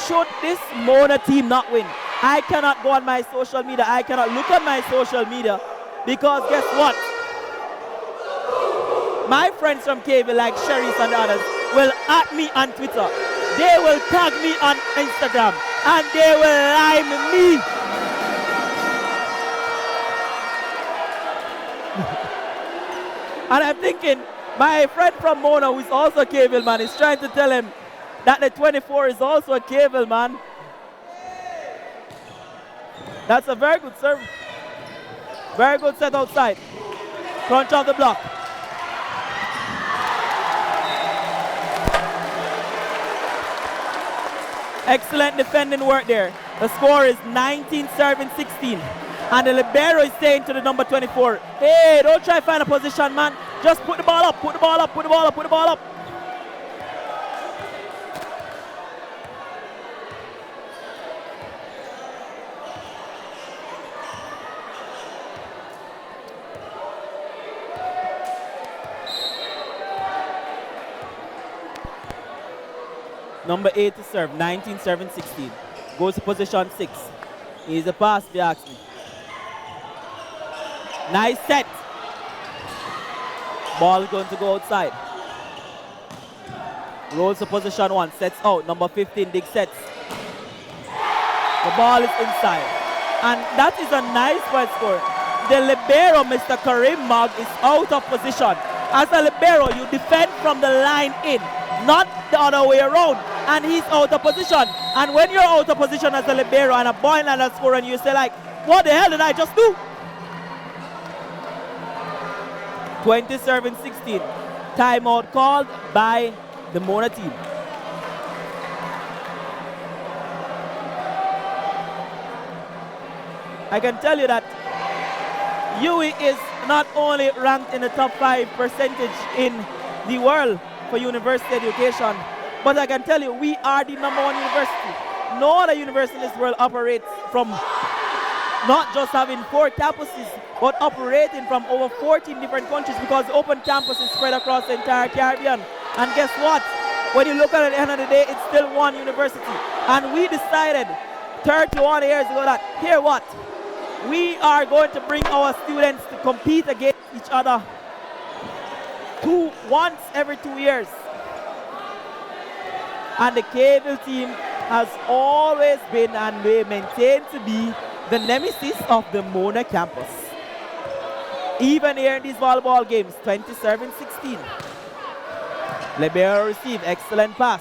Speaker 1: should this Mona team not win, I cannot go on my social media. I cannot look on my social media because guess what? My friends from Cable, like Sherry's and others, will at me on Twitter. They will tag me on Instagram. And they will lime me. And I'm thinking, my friend from Mona, who is also a Cable man, is trying to tell him that the 24 is also a Cable man. That's a very good serve. Very good set outside. Crunch off the block. Excellent defending work there. The score is 19-16. And the libero is saying to the number 24, hey, don't try to find a position, man. Just put the ball up, put the ball up, put the ball up, put the ball up. Number 8 to serve, 19-16. Goes to position 6. Here's a pass, if you ask me. Nice set. Ball going to go outside. Rolls to position 1, sets out. Number 15, big sets. The ball is inside. And that is a nice point score. The libero, Mr. Karim Mag, is out of position. As a libero, you defend from the line in, not the other way around. And he's out of position. And when you're out of position as a libero and a boy and a scorer, and you say like, what the hell did I just do? 20-16. Timeout called by the Mona team. I can tell you that UWI is not only ranked in the top 5% in the world for university education, but I can tell you we are the #1 university. No other university in this world operates from not just having 4 campuses, but operating from over 14 different countries because the open campus is spread across the entire Caribbean. And guess what? When you look at it at the end of the day, it's still one university. And we decided 31 years ago that, here what? We are going to bring our students to compete against each other once every 2 years. And the Cable team has always been and will maintain to be the nemesis of the Mona campus. Even here in these volleyball games, 20-16. Libero receive, excellent pass.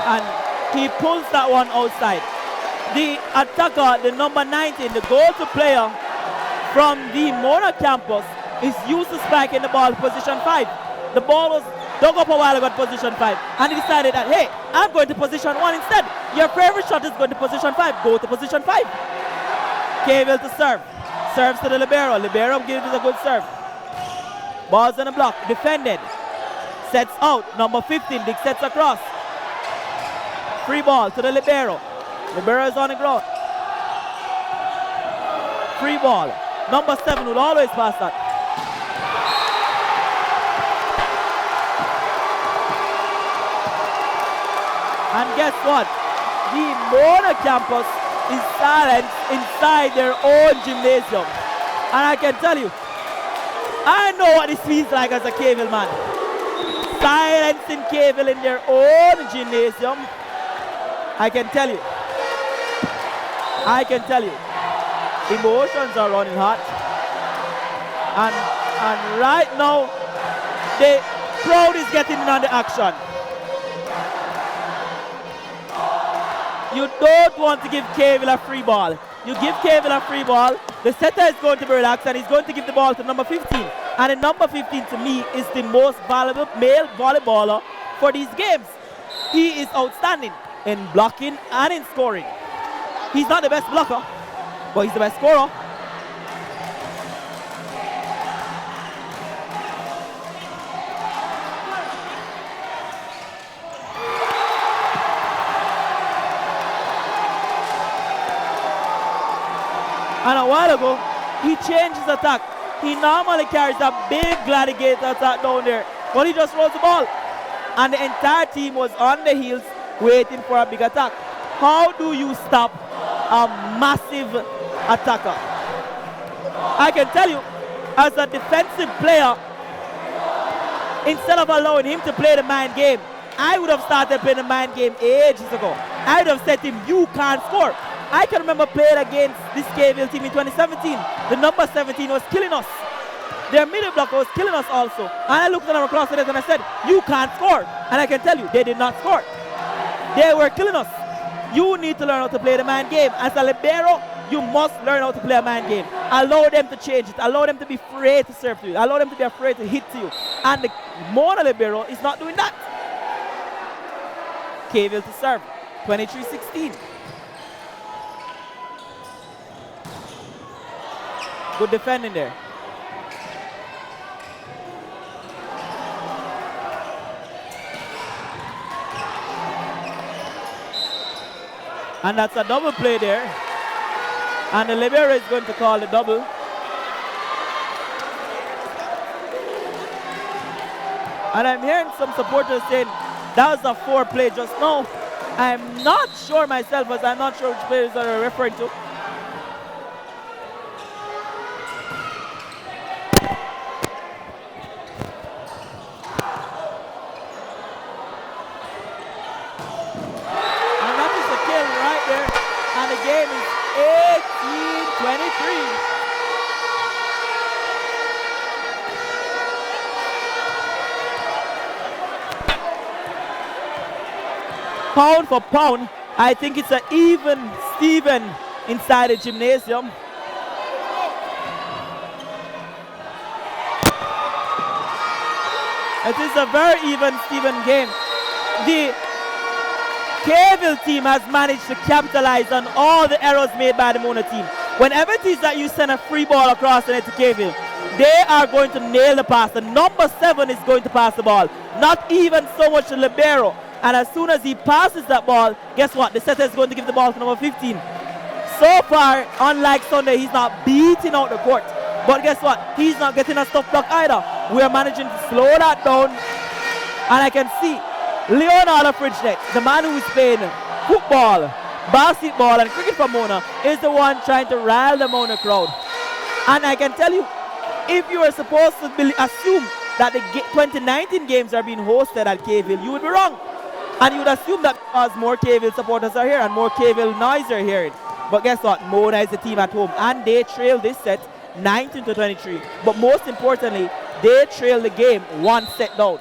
Speaker 1: And he pulls that one outside. The attacker, the number 19, the go-to player from the Mona campus is used to spiking the ball position 5. The ball was dug up a while ago at position 5. And he decided that, hey, I'm going to position 1 instead. Your favorite shot is going to position 5. Go to position 5. Cable to serve. Serves to the libero. Libero gives a good serve. Ball's on the block. Defended. Sets out. Number 15. Big sets across. Free ball to the libero. Libero is on the ground. Free ball. Number 7 will always pass that. And guess what? The Mona campus is silent inside their own gymnasium. And I can tell you, I know what this feels like as a Cable man. Silence in Cable in their own gymnasium. I can tell you. Emotions are running hot. And right now, the crowd is getting in on the action. You don't want to give Cable a free ball. You give Cable a free ball, the setter is going to be relaxed and he's going to give the ball to number 15. And the number 15 to me is the most valuable male volleyballer for these games. He is outstanding in blocking and in scoring. He's not the best blocker, but he's the best scorer. And a while ago, he changed his attack. He normally carries a big gladiator attack down there. but he just rolls the ball. And the entire team was on the heels waiting for a big attack. How do you stop a massive attacker? I can tell you, as a defensive player, instead of allowing him to play the mind game, I would have started playing the mind game ages ago. I would have said to him, you can't score. I can remember playing against this KVL team in 2017. The number 17 was killing us. Their middle blocker was killing us also. And I looked at them across the net and I said, you can't score. And I can tell you, they did not score. They were killing us. You need to learn how to play the mind game. As a libero, you must learn how to play a mind game. Allow them to change it. Allow them to be afraid to serve to you. Allow them to be afraid to hit to you. And the Mona libero is not doing that. KVL to serve. 23-16. Good defending there. And that's a double play there. And the libero is going to call the double. And I'm hearing some supporters saying that was a 4-play just now. I'm not sure myself, as I'm not sure which players are referring to. Pound for pound, I think it's an even Steven inside the gymnasium. It is a very even Steven game. The KVL team has managed to capitalize on all the errors made by the Mona team. Whenever it is that you send a free ball across the net to KVL, they are going to nail the pass. The number 7 is going to pass the ball, not even so much the libero. And as soon as he passes that ball, guess what? The setter is going to give the ball to number 15. So far, unlike Sunday, he's not beating out the court. But guess what? He's not getting a stop block either. We are managing to slow that down. And I can see Leonardo Fridgenet, the man who is playing football, basketball, and cricket for Mona, is the one trying to rile the Mona crowd. And I can tell you, if you are supposed to assume that the 2019 games are being hosted at KVL, you would be wrong. And you would assume that because more KVL supporters are here and more KVL noise are hearing. But guess what? Mona is the team at home. And they trail this set 19-23. But most importantly, they trail the game 1 set down.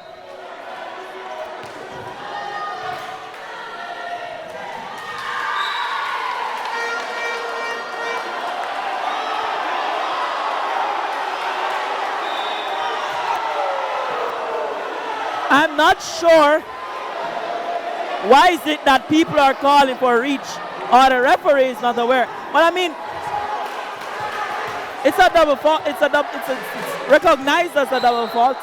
Speaker 1: I'm not sure why is it that people are calling for a reach or the referee is not aware. But I mean, it's a double fault. It's recognized as a double fault.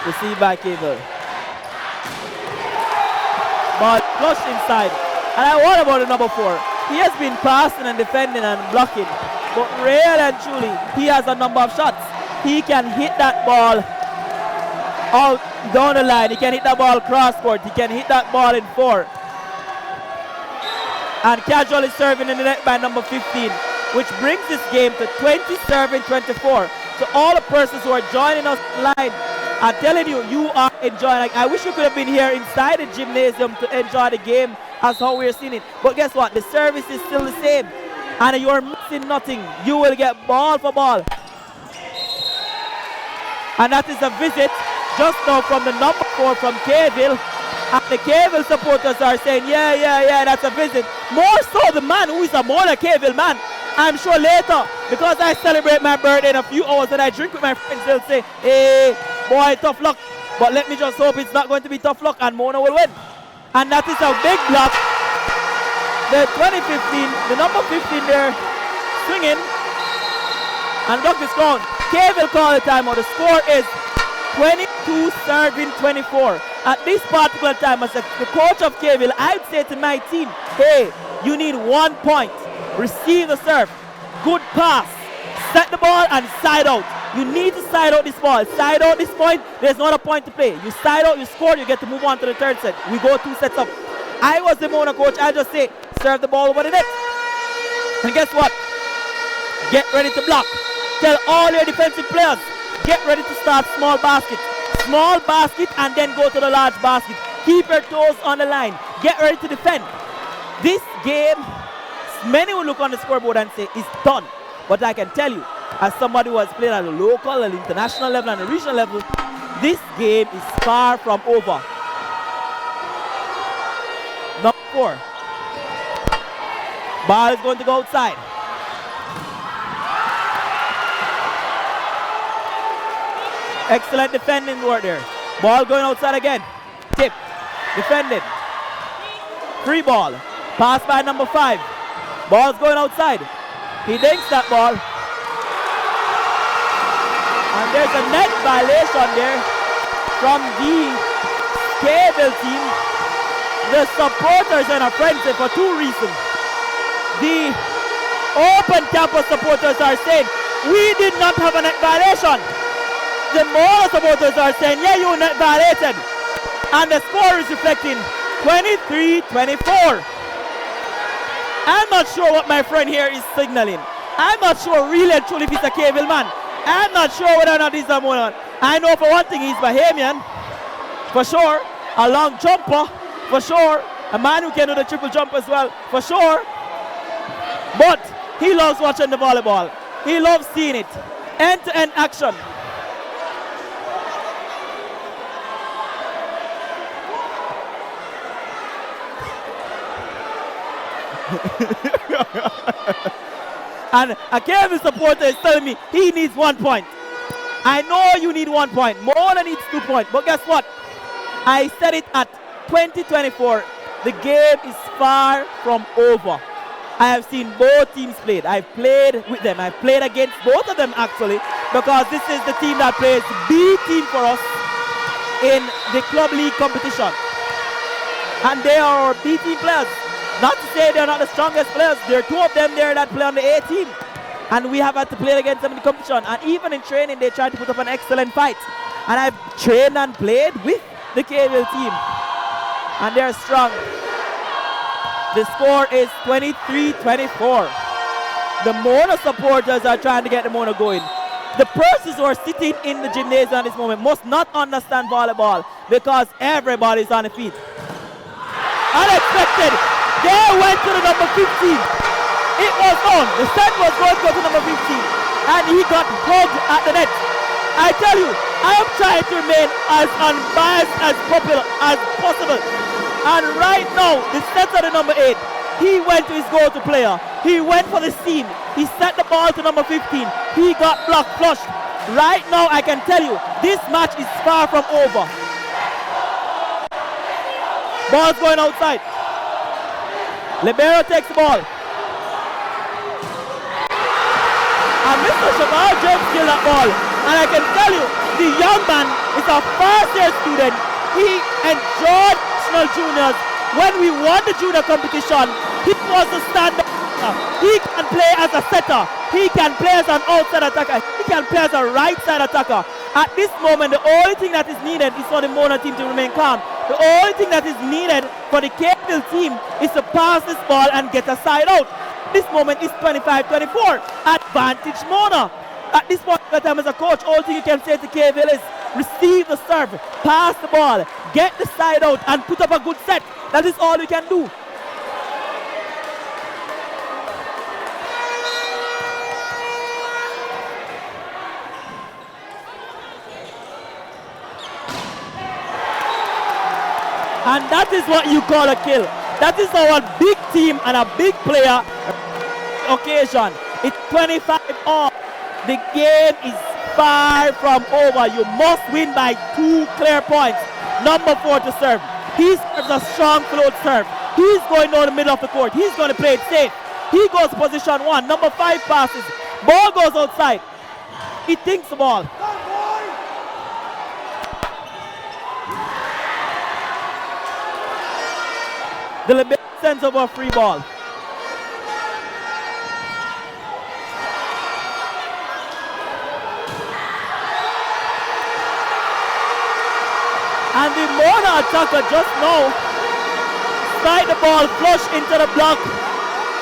Speaker 1: Received by KVL. Ball flushed inside. And I wonder about the number 4. He has been passing and defending and blocking. But really and truly, he has a number of shots. He can hit that ball out down the line. He can hit that ball cross court. He can hit that ball in 4. And casually serving in the net by number 15, which brings this game to 20-24. To all the persons who are joining us live, I'm telling you, you are enjoying. Like, I wish you could have been here inside the gymnasium to enjoy the game as how we're seeing it. But guess what? The service is still the same. And you're missing nothing. You will get ball for ball. And that is a visit just now from the number 4 from KVL. And the KVL supporters are saying, yeah, that's a visit. More so the man who is a Mona KVL man. I'm sure later, because I celebrate my birthday in a few hours and I drink with my friends, they'll say, hey, boy, tough luck. But let me just hope it's not going to be tough luck and Mona will win. And that is a big block. The 2015, the number 15 there, swinging. And block is gone. KVL call the timeout. The score is 22-24. At this particular time, as the coach of KVL, I'd say to my team, hey, you need 1 point. Receive the serve. Good pass. set the ball and side out. You need to side out this ball. Side out this point, there's not a point to play. You side out, you score, you get to move on to the third set. We go 2 sets up. I was the Mona coach, I just say, serve the ball over the net. And guess what? Get ready to block. Tell all your defensive players, get ready to start small basket. Small basket and then go to the large basket. Keep your toes on the line. Get ready to defend. This game, many will look on the scoreboard and say, it's done. But I can tell you, as somebody who has played at the local and international level and the regional level, this game is far from over. Number 4. Ball is going to go outside. Excellent defending work there. Ball going outside again. Tip. Defended. Free ball. Pass by number 5. Ball's going outside. He dinks that ball. And there's a net violation there from the Cable team. The supporters are in a frenzy for 2 reasons. The open campus supporters are saying, we did not have a net violation. The Mona supporters are saying, yeah, you net violated. And the score is reflecting 23-24. I'm not sure what my friend here is signaling. I'm not sure really and truly if he's a Cable man. I'm not sure whether or not he's a Mona. I know for one thing he's Bahamian, for sure. A long jumper, for sure. A man who can do the triple jump as well, for sure. But he loves watching the volleyball. He loves seeing it. End-to-end action. And a Cable supporter is telling me he needs 1 point. I know you need 1 point. Mona needs 2 points. But guess what? I said it at 2024. The game is far from over. I have seen both teams played. I've played with them. I've played against both of them actually, because this is the team that plays B team for us in the club league competition. And they are our B team players. Not to say they're not the strongest players. There are 2 of them there that play on the A team. And we have had to play against them in the competition. And even in training, they try to put up an excellent fight. And I've trained and played with the Cable team. And they're strong. The score is 23-24. The Mona supporters are trying to get the Mona going. The persons who are sitting in the gymnasium at this moment must not understand volleyball, because everybody's on the feet. Unexpected. They went to the number 15. It was on. The set was going to go to number 15. And he got hugged at the net. I tell you, I am trying to remain as unbiased as possible. And right now, the setter, the number 8, he went to his go-to player. He went for the seam. He set the ball to number 15. He got blocked flushed. Right now, I can tell you, this match is far from over. Ball's going outside. Libero takes the ball. And Mr. Shabar James killed that ball. And I can tell you, the young man is a first-year student. He enjoyed national juniors. When we won the junior competition, he was a stand-up. He can play as a setter. He can play as an outside attacker. He can play as a right-side attacker. At this moment, the only thing that is needed is for the Mona team to remain calm. The only thing that is needed for the Cable team is to pass this ball and get a side out. This moment is 25-24. Advantage Mona. At this point in time as a coach, all thing you can say to Cable is receive the serve, pass the ball, get the side out and put up a good set. That is all we can do. And that is what you call a kill. That is our big team and a big player occasion. It's 25 all. The game is far from over. You must win by 2 clear points. Number 4 to serve. He serves a strong float serve. He's going down the middle of the court. He's going to play it safe. He goes position 1. Number 5 passes. Ball goes outside. He thinks the ball. The Libero sends over a free ball. And the Mona attacker just now strike the ball flush into the block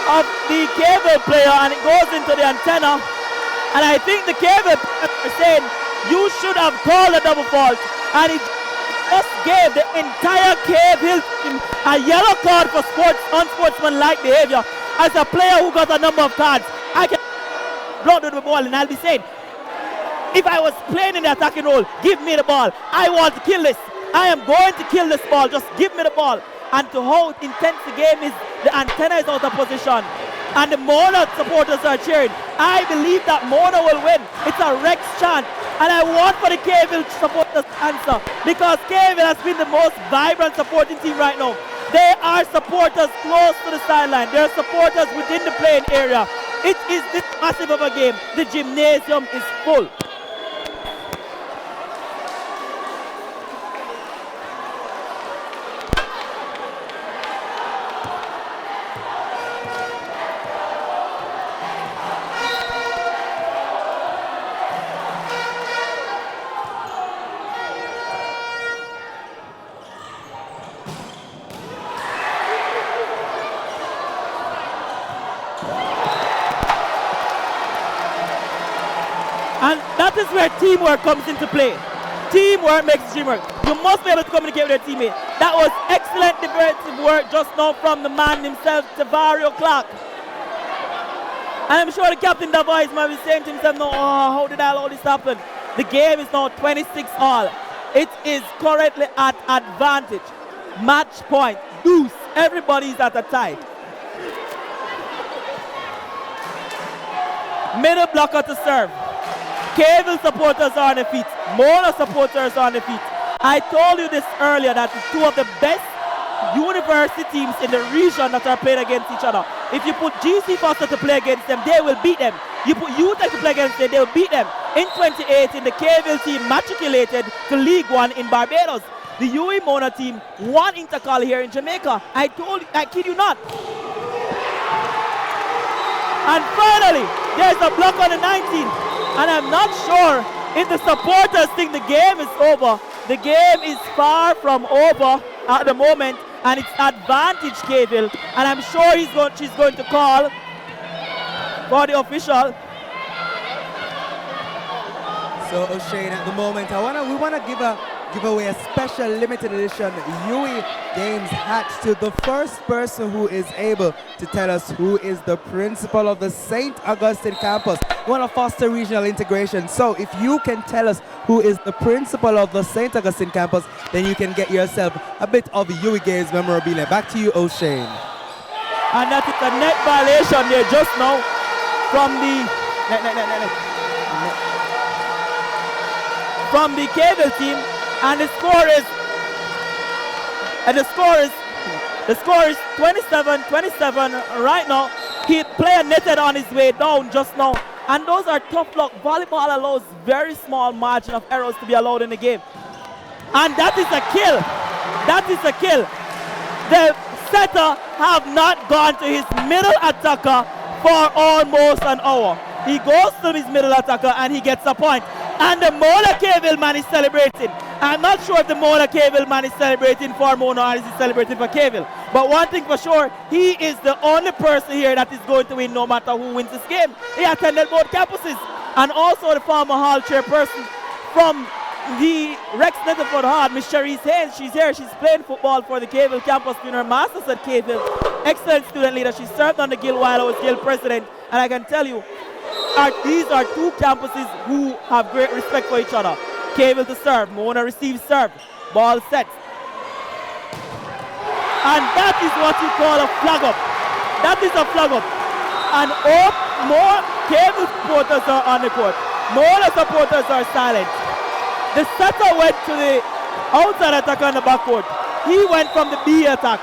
Speaker 1: of the Cable player, and it goes into the antenna. And I think the Cable player is saying, you should have called a double fault. And it just gave the entire Cave Hill team a yellow card for unsportsmanlike behavior. As a player who got a number of cards, I can block with the ball, and I'll be saying, if I was playing in the attacking role, give me the ball. I want to kill this. I am going to kill this ball. Just give me the ball. And to how intense the game is, the antenna is out of position. And the Mona supporters are cheering. I believe that Mona will win. It's a Rex chant. And I want for the Caville supporters to answer, because Caville has been the most vibrant supporting team right now. There are supporters close to the sideline. There are supporters within the playing area. It is this massive of a game. The gymnasium is full. And that is where teamwork comes into play. Teamwork makes teamwork. You must be able to communicate with your teammate. That was excellent defensive work just now from the man himself, Tavario Clark. And I'm sure the captain Davois might be saying to himself, no, how did all this happen? The game is now 26-all. It is currently at advantage. Match point, deuce. Everybody's at a tie. Middle blocker to serve. Cable supporters are on the feet. Mona supporters are on the feet. I told you this earlier that the two of the best university teams in the region that are playing against each other. If you put GC Foster to play against them, they will beat them. You put UTEC to play against them, they will beat them. In 2018, the Cable team matriculated to League One in Barbados. The UE Mona team won Intercal here in Jamaica. I kid you not. And finally, there's a block on the 19. And I'm not sure if the supporters think the game is over. The game is far from over at the moment, and it's advantage Cable. And I'm sure she's going to call for the official.
Speaker 2: So O'Shane, at the moment, we want to give away a special limited edition UWI Games hat to the first person who is able to tell us who is the principal of the St. Augustine campus. We want to foster regional integration. So if you can tell us who is the principal of the St. Augustine campus, then you can get yourself a bit of UWI Games memorabilia. Back to you, O'Shane.
Speaker 1: And that is a net violation there just now from the Cable team. And the score is 27-27 right now. Player netted on his way down just now. And those are tough luck. Volleyball allows very small margin of errors to be allowed in the game. And that is a kill. That is a kill. The setter have not gone to his middle attacker for almost an hour. He goes to his middle attacker and he gets a point. And the Mona Cable man is celebrating. I'm not sure if the Mona Cable man is celebrating for Mona or is he celebrating for Cable. But one thing for sure, he is the only person here that is going to win no matter who wins this game. He attended both campuses. And also the former hall chairperson from the Rex Netherford Hall, Miss Cherise Haynes. She's here. She's playing football for the Cable campus, doing her master's at Cable. Excellent student leader. She served on the Guild while I was Guild president. And I can tell you, these are two campuses who have great respect for each other. Cable to serve, Mona receives serve, ball set. And that is what you call a flag up. That is a flag up. And more Cable supporters are on the court. Mona supporters are silent. The setter went to the outside attack on the backcourt. He went from the B attack.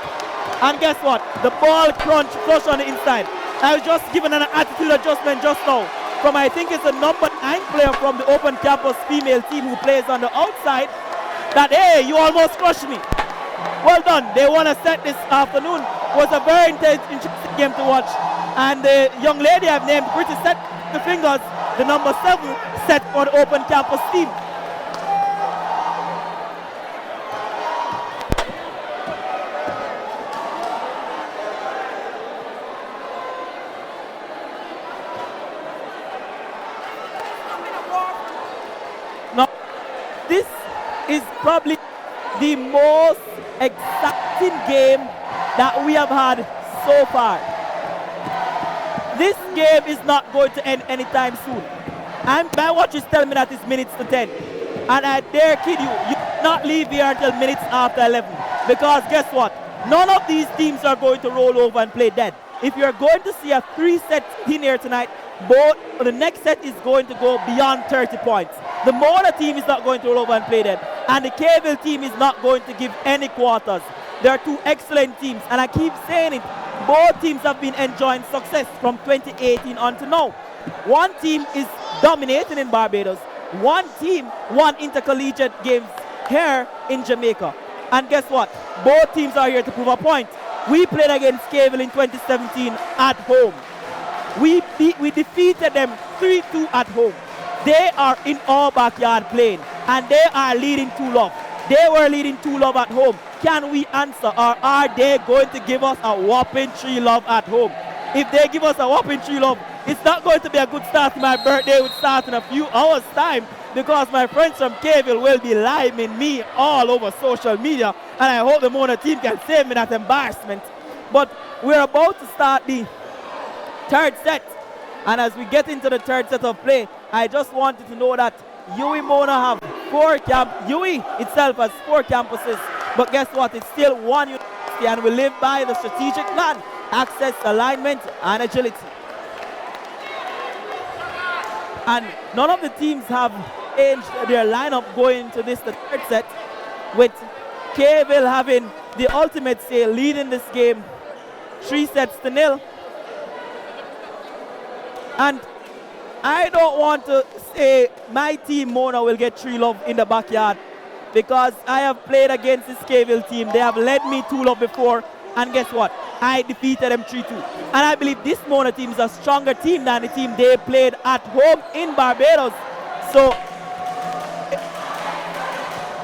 Speaker 1: And guess what? The ball crunch flush on the inside. I was just given an attitude adjustment just now from, I think it's a number 9 player from the open campus female team who plays on the outside, that, hey, you almost crushed me. Well done. They won a set this afternoon. It was a very interesting game to watch. And the young lady I've named pretty set the fingers, the number 7 set for the open campus team. is probably the most exciting game that we have had so far. This game is not going to end anytime soon. And my watch is telling me that it's minutes to 10. And I dare kid you, you not leave here until minutes after 11. Because guess what? None of these teams are going to roll over and play dead. If you're going to see a 3-set in here tonight, the next set is going to go beyond 30 points. The Mona team is not going to roll over and play dead. And the Caville team is not going to give any quarters. They are two excellent teams. And I keep saying it, both teams have been enjoying success from 2018 on to now. One team is dominating in Barbados. One team won intercollegiate games here in Jamaica. And guess what? Both teams are here to prove a point. We played against Caville in 2017 at home. We defeated them 3-2 at home. They are in our backyard playing, and they are leading 2-love. They were leading 2-love at home. Can we answer, or are they going to give us a whopping 3-love at home? If they give us a whopping 3-love, it's not going to be a good start to my birthday. It would start in a few hours' time, because my friends from Caville will be liming me all over social media, and I hope the Mona team can save me that embarrassment. But we're about to start the third set, and as we get into the third set of play, I just wanted to know that UWI Mona have UWI itself has 4 campuses, but guess what? It's still one university, and we live by the strategic plan, access, alignment, and agility. And none of the teams have changed their lineup going into the third set, with Caville having the ultimate say, leading this game 3-0. And I don't want to say my team Mona will get 3-love in the backyard, because I have played against this Caville team. They have led me 2-love before, and guess what? I defeated them 3-2. And I believe this Mona team is a stronger team than the team they played at home in Barbados. So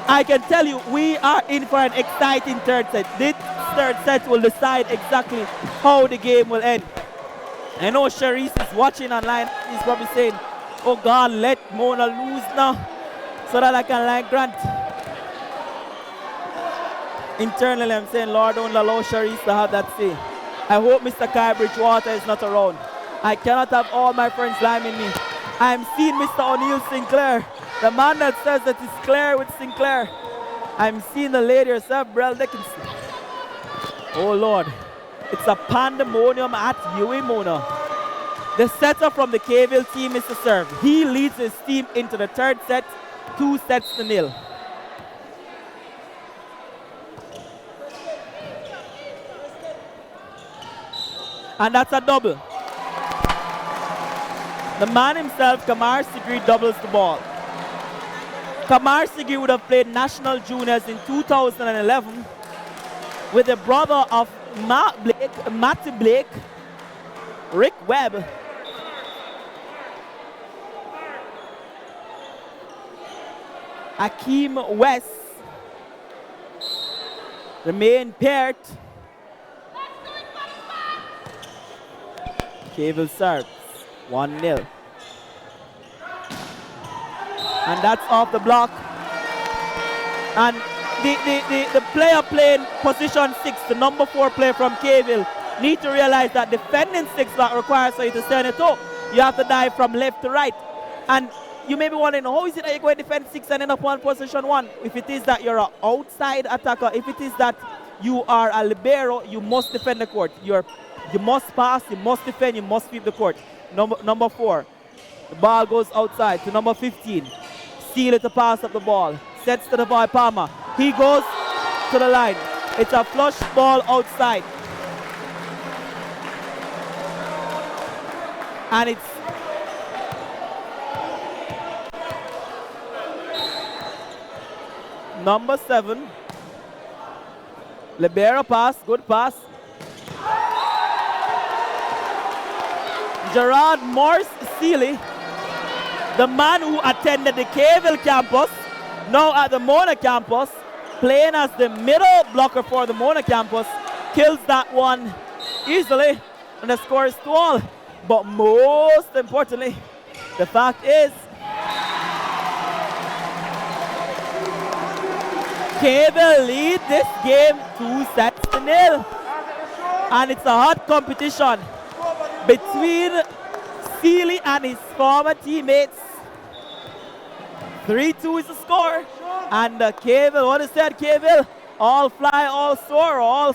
Speaker 1: I can tell you, we are in for an exciting third set. This third set will decide exactly how the game will end. I know Sharice is watching online. He's probably saying, oh God, let Mona lose now so that I can like Grant. Internally, I'm saying, Lord, don't allow Sharice to have that say. I hope Mr. Kai Bridgewater is not around. I cannot have all my friends liming me. I'm seeing Mr. O'Neill Sinclair, the man that says that he's clear with Sinclair. I'm seeing the lady herself, Brel Dickinson. Oh Lord, it's a pandemonium at UWI Mona. The setter from the Caville team is to serve. He leads his team into the third set, 2-0. And that's a double. The man himself, Kamar Sigri, doubles the ball. Kamar Sigri would have played national juniors in 2011 with the brother of Matty Blake, Rick Webb. Akeem West, remain paired. Caville serves 1-0. And that's off the block. And the player playing position 6, the number 4 player from Caville, need to realize that defending 6 that requires for you to stay on your toe. You have to dive from left to right. And you may be wondering, how is it that you're going to defend 6 and end up on position 1? If it is that you're an outside attacker, if it is that you are a libero, you must defend the court. You must pass, you must defend, you must sweep the court. Number 4, the ball goes outside to number 15. Seal it to pass up the ball. Sets to the boy Palmer. He goes to the line. It's a flush ball outside. And it's number 7. Libero pass, good pass. Gerard Morse Seeley, the man who attended the Caville campus, now at the Mona campus, playing as the middle blocker for the Mona campus, kills that one easily, and the score is 2-all. But most importantly, the fact is, Cable lead this game 2-0. And it's a hot competition between Sealy and his former teammates. 3-2 is the score. And Cable, what is that, Cable? All fly, all soar, all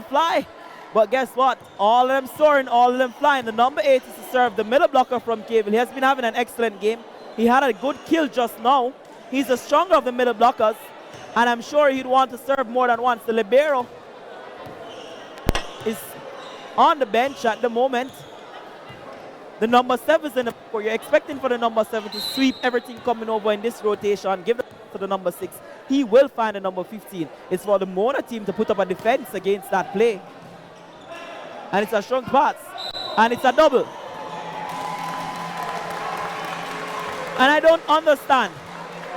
Speaker 1: fly. But guess what? All of them soaring, all of them flying. The number 8 is to serve the middle blocker from Cable. He has been having an excellent game. He had a good kill just now. He's the stronger of the middle blockers. And I'm sure he'd want to serve more than once. The libero is on the bench at the moment. The number 7 is in the score. You're expecting for the number 7 to sweep everything coming over in this rotation. Give it to the number 6. He will find the number 15. It's for the Mona team to put up a defense against that play. And it's a strong pass. And it's a double. And I don't understand.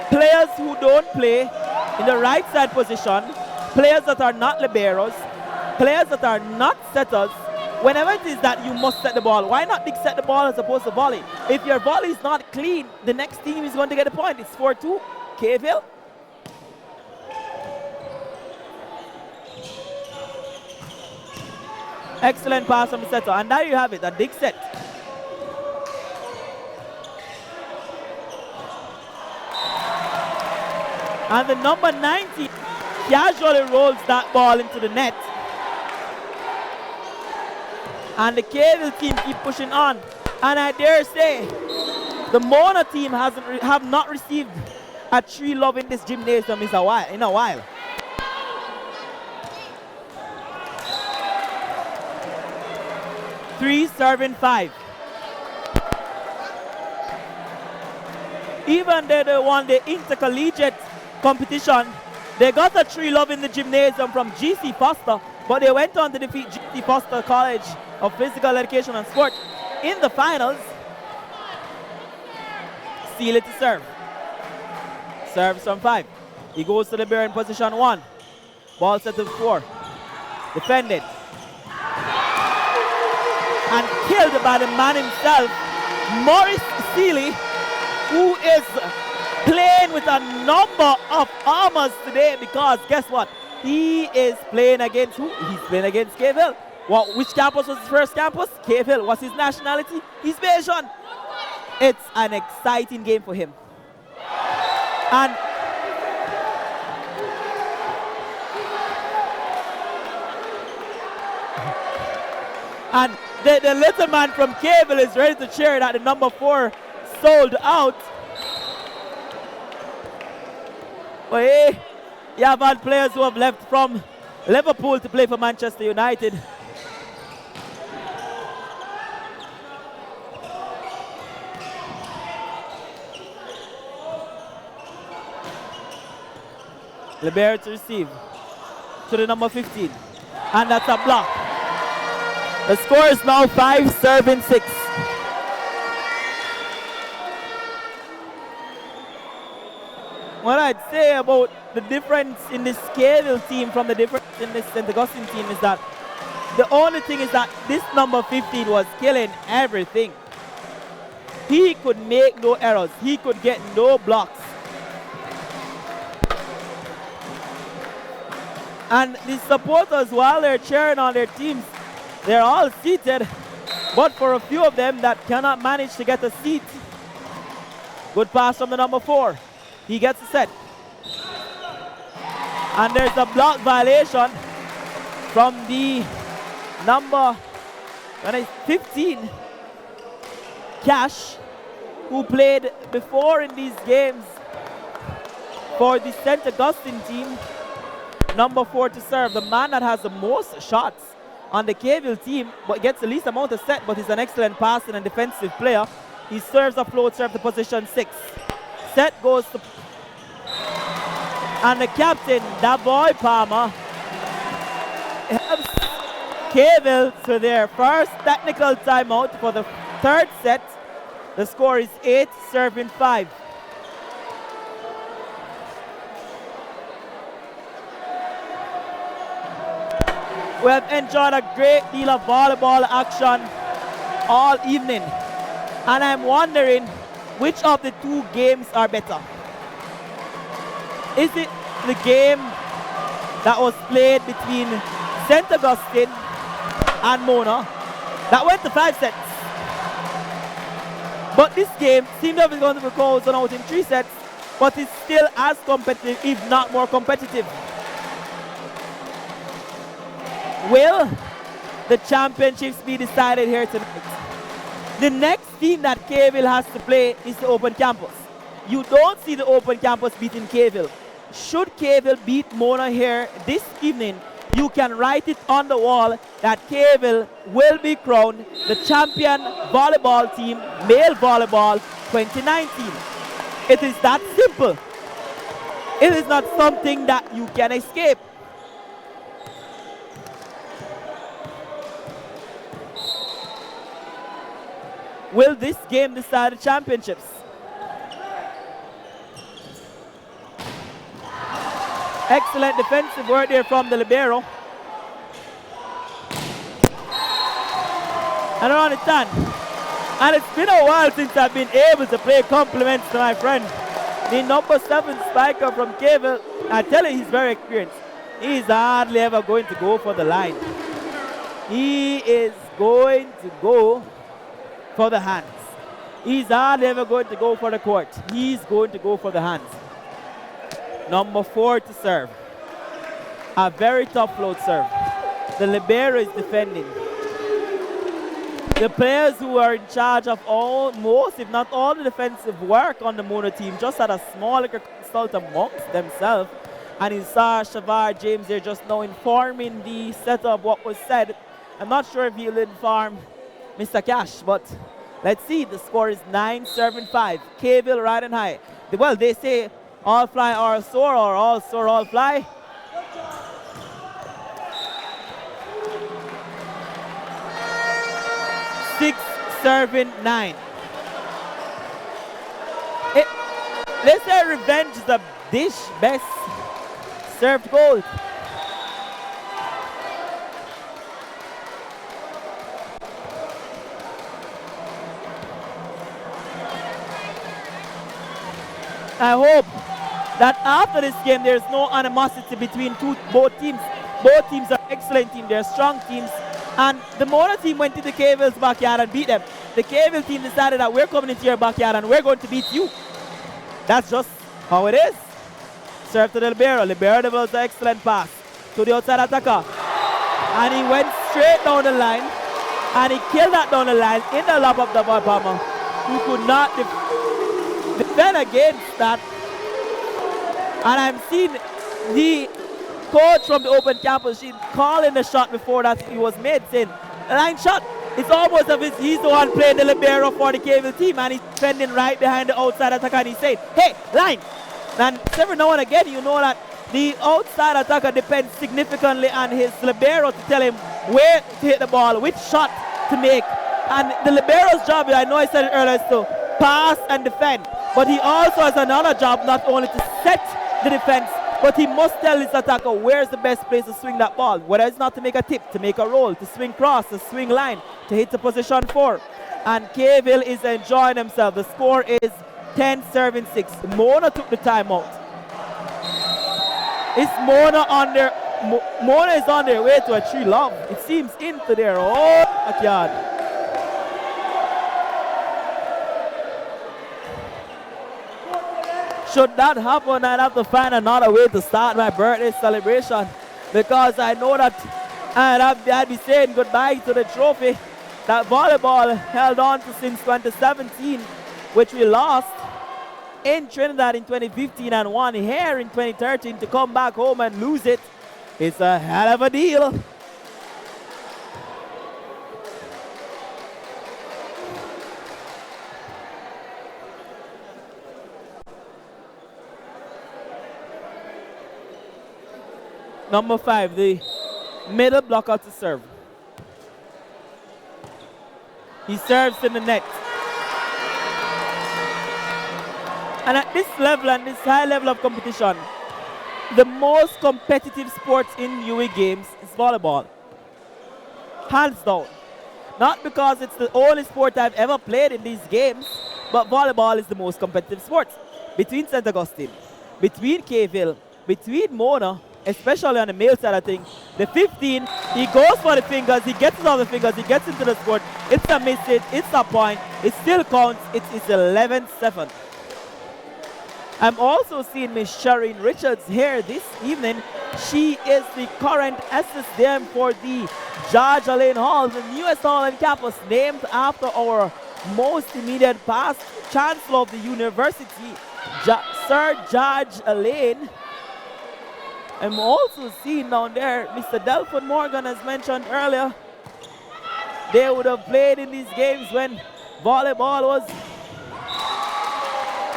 Speaker 1: Players who don't play in the right side position, players that are not liberos, players that are not setters, whenever it is that you must set the ball, why not set the ball as opposed to volley? If your volley is not clean, the next team is going to get a point. It's 4-2. Cavill. Excellent pass from the setter. And there you have it, a dig set. And the number 90 casually rolls that ball into the net. And the Cable team keep pushing on. And I dare say, the Mona team have not received a tree love in this gymnasium in a while. Three serving 5. Even though they won the intercollegiate competition, they got a tree love in the gymnasium from GC Foster, but they went on to defeat GC Foster College of Physical Education and Sport in the finals. Seal it to serve. Serves from 5. He goes to the bear in position 1. Ball set to 4. Defended. And killed by the man himself, Morris Seeley, who is playing with a number of armors today, because guess what? He is playing against who? He's playing against Cave Hill. Which campus was his first campus? Cave Hill. What's his nationality? He's Bayesian. It's an exciting game for him. And the little man from Cable is ready to cheer that the number 4 sold out. But hey, you have had players who have left from Liverpool to play for Manchester United. Libero to receive to the number 15. And that's a block. The score is now 5-6. What I'd say about the difference in this Cable team from the difference in this St. Augustine team is that the only thing is that this number 15 was killing everything. He could make no errors. He could get no blocks. And the supporters, while they're cheering on their teams, they're all seated, but for a few of them that cannot manage to get a seat. Good pass from the number 4. He gets a set. And there's a block violation from the number 15, Cash, who played before in these games for the St. Augustine team. Number 4 to serve, the man that has the most shots on the Cable team, but gets the least amount of set, but he's an excellent passing and defensive player. He serves a float serve to position 6. Set goes to... And the captain, that boy Palmer, helps Cable to their first technical timeout for the 3rd set. The score is 8 serving 5. We have enjoyed a great deal of volleyball action all evening. And I'm wondering which of the 2 games are better. Is it the game that was played between St. Augustine and Mona that went to 5 sets. But this game seems to be going to be closed out in 3 sets, but it's still as competitive, if not more competitive. Will the championships be decided here tonight? The next team that Kayville has to play is the Open Campus. You don't see the Open Campus beating Kayville. Should Kayville beat Mona here this evening, you can write it on the wall that Kayville will be crowned the champion volleyball team, male volleyball 2019. It is that simple. It is not something that you can escape. Will this game decide the championships? Excellent defensive work there from the libero. And around the turn. And it's been a while since I've been able to play compliments to my friend. The number 7 spiker from Kayville, I tell you, he's very experienced. He's hardly ever going to go for the line. He is going to go for the hands. He's hardly ever going to go for the court. He's going to go for the hands. Number 4 to serve. A very tough float serve. The libero is defending. The players who are in charge of most, if not all, the defensive work on the Mona team just had a small little consult amongst themselves. And in Shavar James here just now informing the setup what was said. I'm not sure if he'll inform Mr. Cash, but let's see. The score is 9-5. Kayville riding high. Well, they say all fly all soar, or all soar all fly. Six serving 9. They say revenge is the dish best served gold. I hope that after this game there's no animosity between both teams. Both teams are excellent teams, they're strong teams. And the Mona team went into Kayville's backyard and beat them. The Kayville team decided that we're coming into your backyard and we're going to beat you. That's just how it is. Serve to the libero. Libero develops an excellent pass to the outside attacker. And he went straight down the line. And he killed that down the line in the lap of the ball palmer, who could not defend against that. And I'm seeing the coach from the Open Campus, she's calling the shot before that he was made, saying, line shot. It's almost as if he's the one playing the libero for the Kayville team, and he's defending right behind the outside attacker, and he's saying, hey, line. And every now and again, you know that the outside attacker depends significantly on his libero to tell him where to hit the ball, which shot to make. And the libero's job, I know I said it earlier, is to pass and defend. But he also has another job, not only to set the defense, but he must tell his attacker where's the best place to swing that ball. Whether it's not to make a tip, to make a roll, to swing cross, to swing line, to hit the position 4. And Kayville is enjoying himself. The score is 10-6. Mona took the timeout. Is Mona on their... Mona is on their way to a 3-love. It seems into their own backyard. Should that happen, I'd have to find another way to start my birthday celebration, because I know that I'd be saying goodbye to the trophy that volleyball held on to since 2017, which we lost in Trinidad in 2015 and won here in 2013. To come back home and lose it, it's a hell of a deal. Number 5, the middle blocker to serve. He serves in the net. And at this level and this high level of competition, the most competitive sport in UWI Games is volleyball. Hands down. Not because it's the only sport I've ever played in these games, but volleyball is the most competitive sport. Between St. Augustine, between Kayville, between Mona, especially on the male side of things. The 15, he goes for the fingers, he gets it on the fingers, he gets into the score. It's a miss it, it's a point, it still counts, it's 11-7. I'm also seeing Miss Shireen Richards here this evening. She is the current SSDM for the Georgia Lane Hall, the newest hall on campus, named after our most immediate past chancellor of the university, Sir George Lane. I'm also seeing down there Mr. Delphine Morgan, as mentioned earlier. They would have played in these games when volleyball was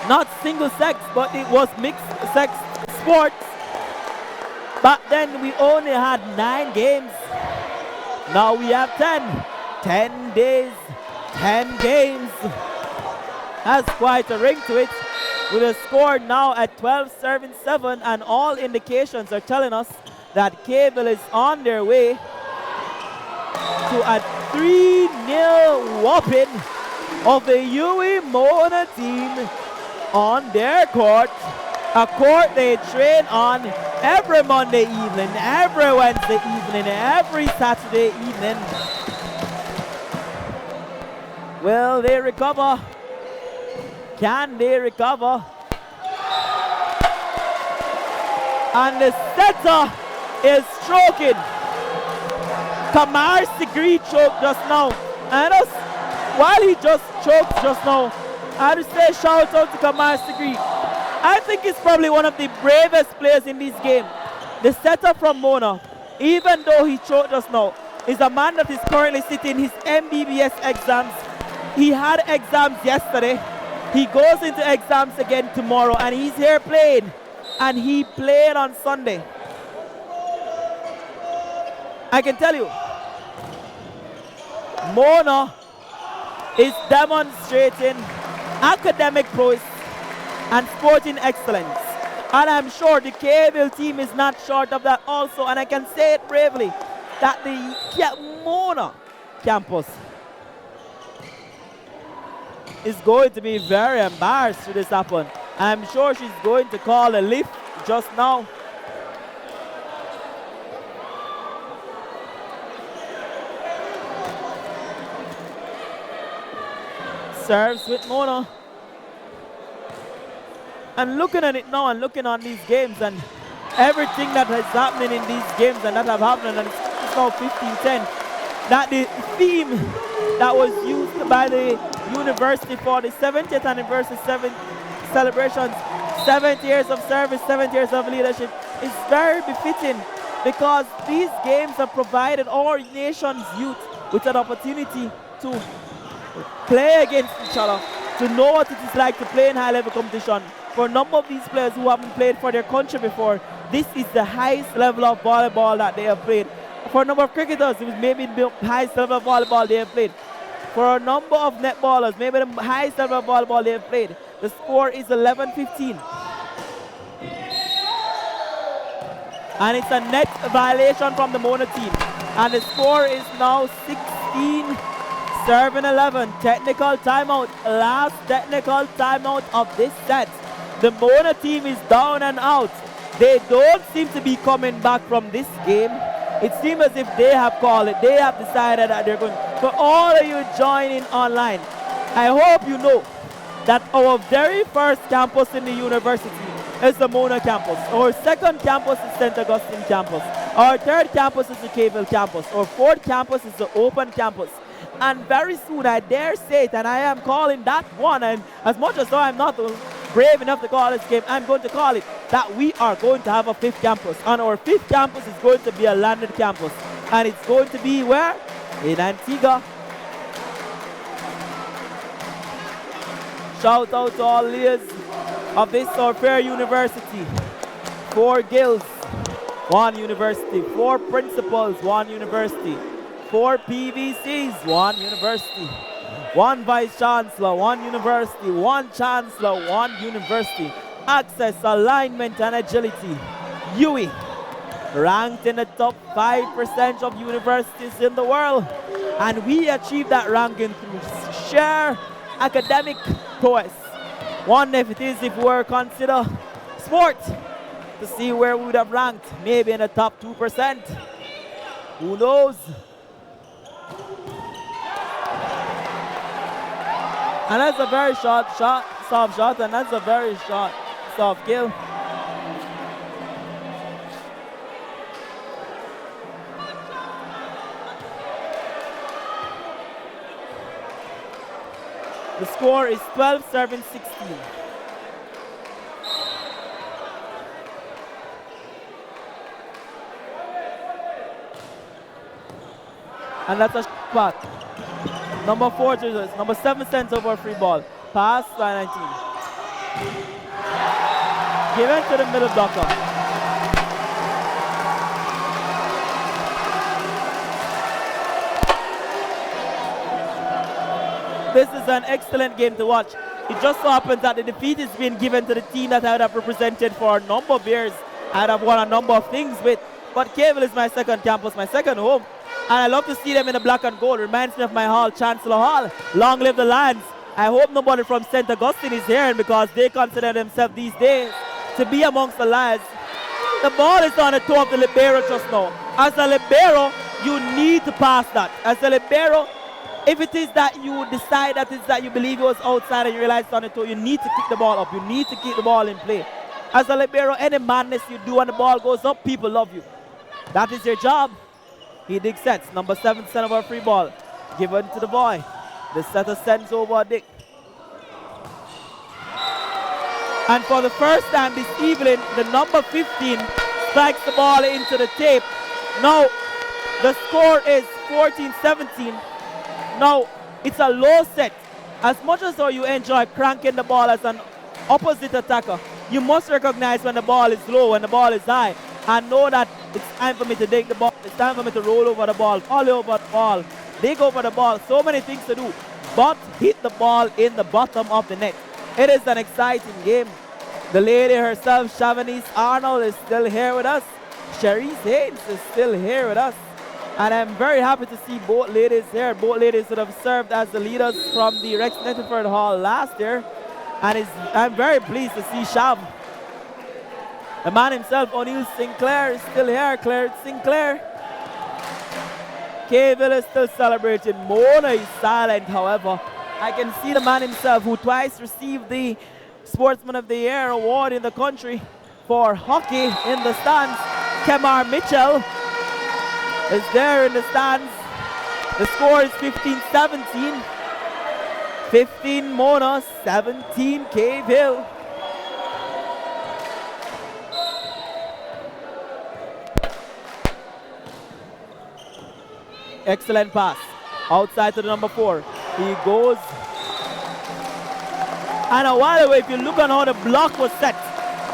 Speaker 1: not single sex, but it was mixed sex sports. Back then we only had 9 games. Now we have 10. 10 days, 10 games. Has quite a ring to it. With a score now at 12-7, and all indications are telling us that Cable is on their way to a 3-0 whopping of the UWI Mona team on their court. A court they train on every Monday evening, every Wednesday evening, every Saturday evening. Will they recover? Can they recover? And the setter is stroking. Kamar's degree choked just now. And while he just choked just now, I have to say shout out to Kamar's degree. I think he's probably one of the bravest players in this game. The setter from Mona, even though he choked just now, is a man that is currently sitting his MBBS exams. He had exams yesterday. He goes into exams again tomorrow, and he's here playing. And he played on Sunday. I can tell you, Mona is demonstrating academic prowess and sporting excellence. And I'm sure the KVille team is not short of that also. And I can say it bravely, that the Mona campus is going to be very embarrassed should this happen. I'm sure she's going to call a lift just now. Serves with Mona. And looking at it now and looking on these games and everything that is happening in these games and that have happened, and it's now 15-10, that the theme that was used by the university for the 70th anniversary celebrations, 70 years of service, 70 years of leadership, is very befitting, because these games have provided our nation's youth with an opportunity to play against each other, to know what it is like to play in high-level competition. For a number of these players who haven't played for their country before, this is the highest level of volleyball that they have played. For a number of cricketers, it was maybe the highest level of volleyball they have played. For a number of netballers, maybe the highest level of volleyball they have played. The score is 11-15. And it's a net violation from the Mona team. And the score is now 16 serving 11. Technical timeout. Last technical timeout of this set. The Mona team is down and out. They don't seem to be coming back from this game. It seems as if they have called it. They have decided that they're going. For all of you joining online, I hope you know that our very first campus in the university is the Mona campus. Our second campus is St. Augustine campus. Our third campus is the KVille campus. Our fourth campus is the Open campus. And very soon, I dare say it, and I am calling that one. And as much as though I'm not brave enough to call this game, I'm going to call it that we are going to have a fifth campus. And our fifth campus is going to be a landed campus. And it's going to be where? In Antigua. Shout out to all leaders of this our fair university. 4 guilds, 1 university. 4 principals, 1 university. 4 PVCs, 1 university. 1 vice chancellor, 1 university. 1 chancellor, 1 university. Access, alignment, and agility. UWI, ranked in the top 5% of universities in the world. And we achieved that ranking through sheer academic prowess. One, if it is, if we were considered sport. to see where we would have ranked. Maybe in the top 2%. Who knows? And that's a very soft shot, and that's a very soft kill. The score is 12-16. And that's a spot. Number 4 chooses. Number 7 sends over a free ball. Pass by 19. Given to the middle blocker. This is an excellent game to watch. It just so happens that the defeat is being given to the team that I would have represented for a number of years. I would have won a number of things with. But Cavell is my second campus, my second home. And I love to see them in the black and gold. Reminds me of my hall, Chancellor Hall. Long live the Lions. I hope nobody from St. Augustine is here because they consider themselves these days to be amongst the Lions. The ball is on the toe of the libero just now. As a libero, you need to pass that. As a libero, if it is that you decide that you believe it was outside and you realize it's on the toe, you need to kick the ball up. You need to keep the ball in play. As a libero, any madness you do when the ball goes up, people love you. That is your job. He digs sets. Number 7 sent over a free ball. Given to the boy. The setter sends over Dick. And for the first time this evening, the number 15 strikes the ball into the tape. Now, the score is 14-17. Now, it's a low set. As much as though you enjoy cranking the ball as an opposite attacker, you must recognize when the ball is low, when the ball is high, and know that it's time for me to dig the ball, it's time for me to roll over the ball, volley over the ball, dig over the ball, so many things to do, but hit the ball in the bottom of the net. It is an exciting game. The lady herself, Chavanice Arnold, is still here with us. Cherise Haynes is still here with us. And I'm very happy to see both ladies here. Both ladies that have served as the leaders from the Rex Netterford Hall last year. And I'm very pleased to see Shav. The man himself, O'Neill Sinclair, is still here. Claire Sinclair. Cavell is still celebrating. Mona is silent, however. I can see the man himself who twice received the Sportsman of the Year award in the country for hockey in the stands. Kemar Mitchell is there in the stands. The score is 15-17. 15 Mona, 17 Cavell. Excellent pass. Outside to the number 4. He goes. And a while away, if you look on how the block was set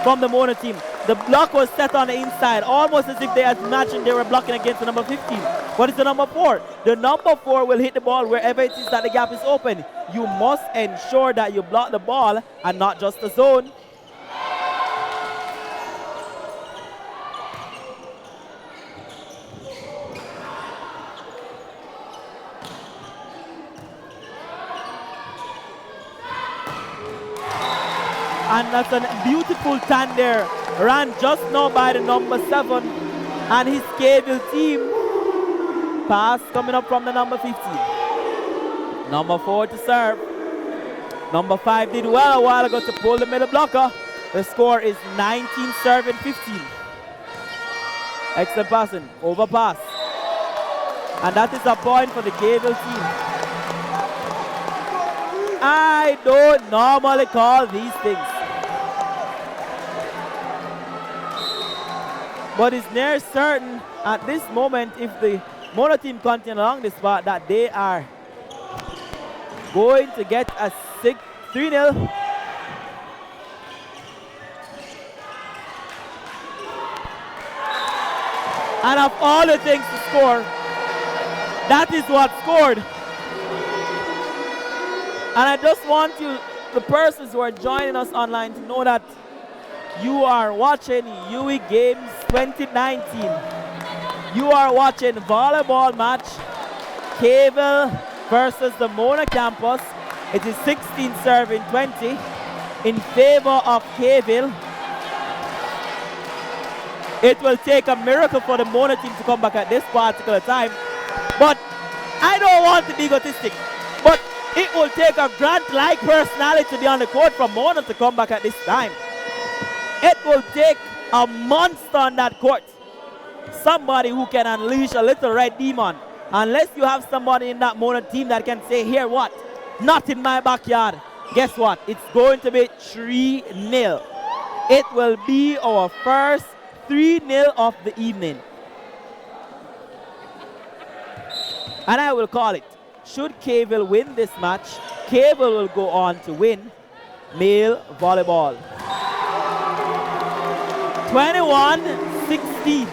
Speaker 1: from the Mona team, the block was set on the inside, almost as if they had imagined they were blocking against the number 15. But it's the number 4. The number 4 will hit the ball wherever it is that the gap is open. You must ensure that you block the ball and not just the zone. And that's a beautiful tan there. Ran just now by the number 7 and his Cavell team. Pass coming up from the number 15. Number 4 to serve. Number 5 did well a while ago to pull the middle blocker. The score is 19-15. Excellent passing. Overpass. And that is a point for the Cavell team. I don't normally call these things. But it's near certain at this moment, if the Mona team continue along this path, that they are going to get a 3-0. And of all the things to score, that is what scored. And I just want you, the persons who are joining us online, to know that you are watching UWI Games 2019. You are watching volleyball match, Cavell versus the Mona campus. It is 16-20 in favor of Cavell. It will take a miracle for the Mona team to come back at this particular time. But I don't want to be egotistic, but it will take a Grant-like personality to be on the court for Mona to come back at this time. It will take a monster on that court. Somebody who can unleash a little red demon. Unless you have somebody in that Mona team that can say, here what? Not in my backyard. Guess what? It's going to be 3-0. It will be our first 3-0 of the evening. And I will call it. Should Cavell win this match, Cavell will go on to win male volleyball. 21-16.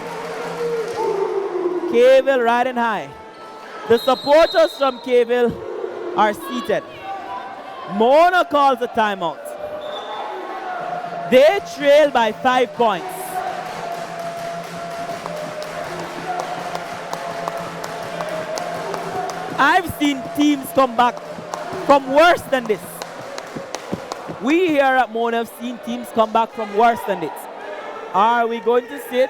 Speaker 1: Cavell riding high. The supporters from Cavell are seated. Mona calls a timeout. They trail by 5 points. I've seen teams come back from worse than this. We here at Mona have seen teams come back from worse than this. Are we going to sit?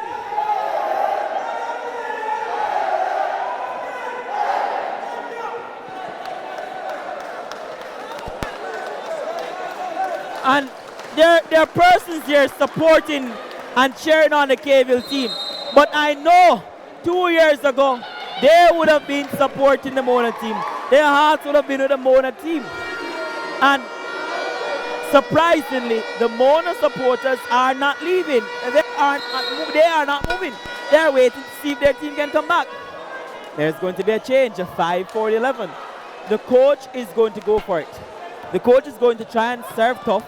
Speaker 1: And there are persons here supporting and cheering on the Cavell team. But I know 2 years ago, they would have been supporting the Mona team. Their hearts would have been with the Mona team. And surprisingly, the Mona supporters are not leaving. They are not moving. They are waiting to see if their team can come back. There's going to be a change, a 5-4-11. The coach is going to go for it. The coach is going to try and serve tough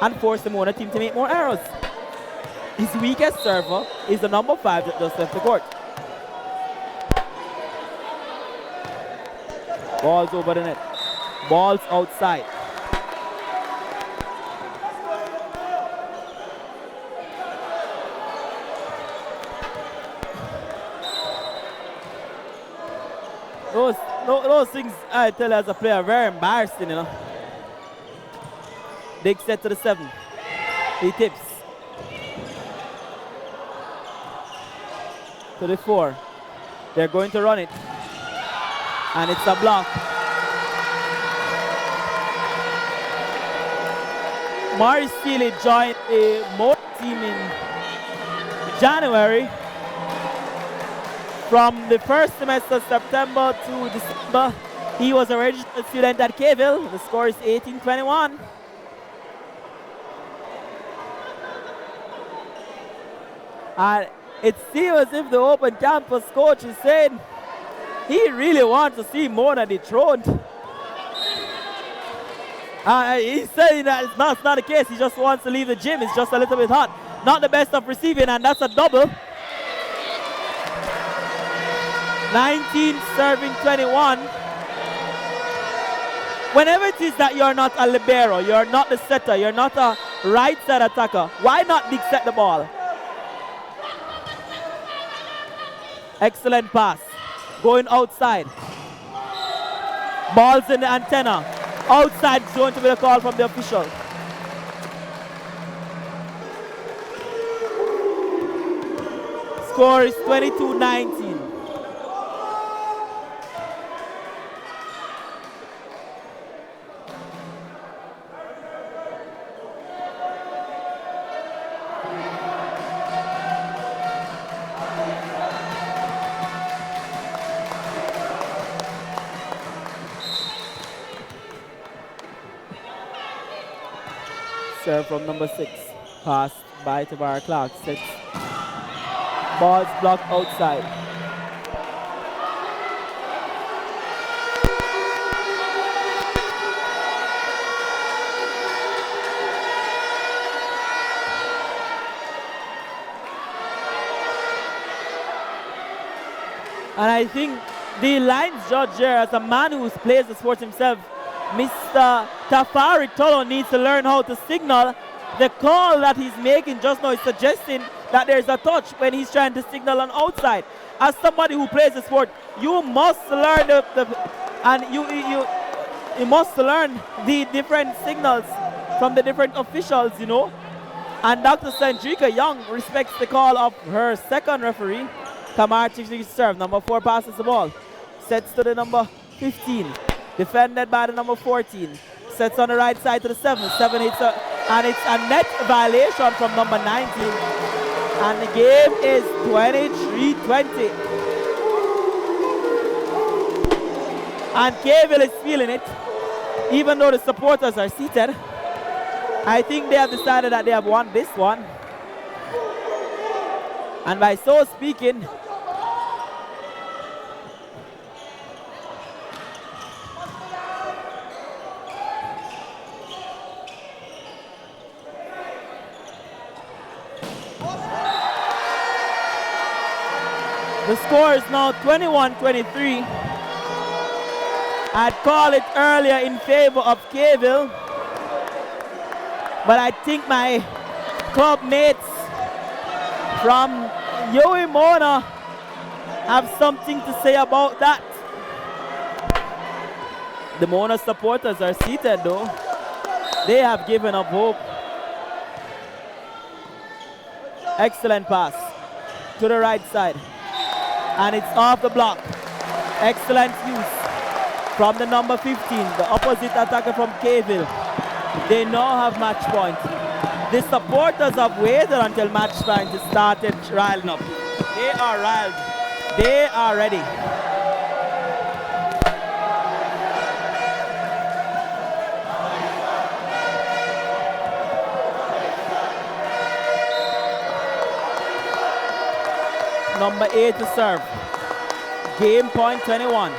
Speaker 1: and force the Mona team to make more errors. His weakest server is the number 5 that just left the court. Ball's over the net. Ball's outside. Those things I tell you as a player are very embarrassing, you know. Big set to the 7. He tips. To the 4. They're going to run it. And it's a block. Mari Steele joined the Mona team in January. From the first semester, September to December, he was a registered student at Cavell. The score is 18-21. And it seems as if the open campus coach is saying he really wants to see Mona dethroned. He's saying that it's not the case. He just wants to leave the gym. It's just a little bit hot. Not the best of receiving, and that's a double. 19 serving 21. Whenever it is that you're not a libero, you're not the setter, you're not a right side attacker, why not big set the ball? Excellent pass. Going outside. Ball's in the antenna. Outside zone to be the call from the official. Score is 22-19. Serve from number 6. Pass by Tavara Clark. 6. Ball's blocked outside. And I think the lines judge here, as a man who plays the sport himself, Mr. Tafari Tolo needs to learn how to signal. The call that he's making just now is suggesting that there's a touch when he's trying to signal on outside. As somebody who plays the sport, you must learn you must learn the different signals from the different officials, you know. And Dr. Sandrika Young respects the call of her second referee. Kamar to serve. Number 4 passes the ball. Sets to the number 15. Defended by the number 14. Sets on the right side to the 7. 7 hits her, and it's a net violation from number 19. And the game is 23-20. And Kayville is feeling it, even though the supporters are seated. I think they have decided that they have won this one. And by so speaking, the score is now 21-23. I'd call it earlier in favor of Kayville, but I think my club mates from UWI Mona have something to say about that. The Mona supporters are seated though. They have given up hope. Excellent pass to the right side. And it's off the block. Excellent use from the number 15, the opposite attacker from Kayville. They now have match point. The supporters have waited until match time to start riling up. They are riled. They are ready. Number 8 to serve. Game point 21.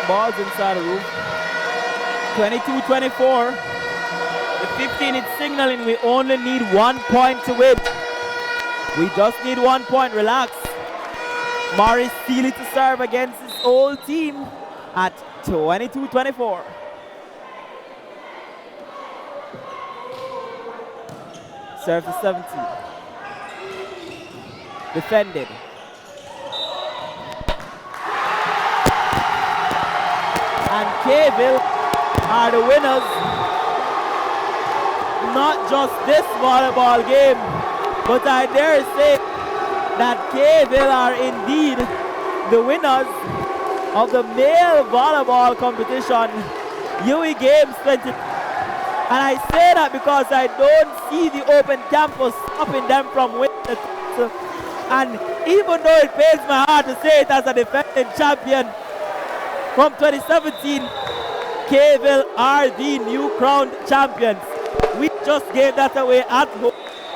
Speaker 1: Balls inside the roof. 22-24. The 15 is signaling we only need 1 point to win. We just need 1 point. Relax. Morris Seeley to serve against his old team at 22-24. Serve to 17. Defended. And Kayville are the winners. Not just this volleyball game, but I dare say that Kayville are indeed the winners of the male volleyball competition, UWI Games 20. And I say that because I don't see the open campus stopping them from winning the title. And even though it pains my heart to say it as a defending champion from 2017, Kayville are the new crowned champions. We just gave that away at home,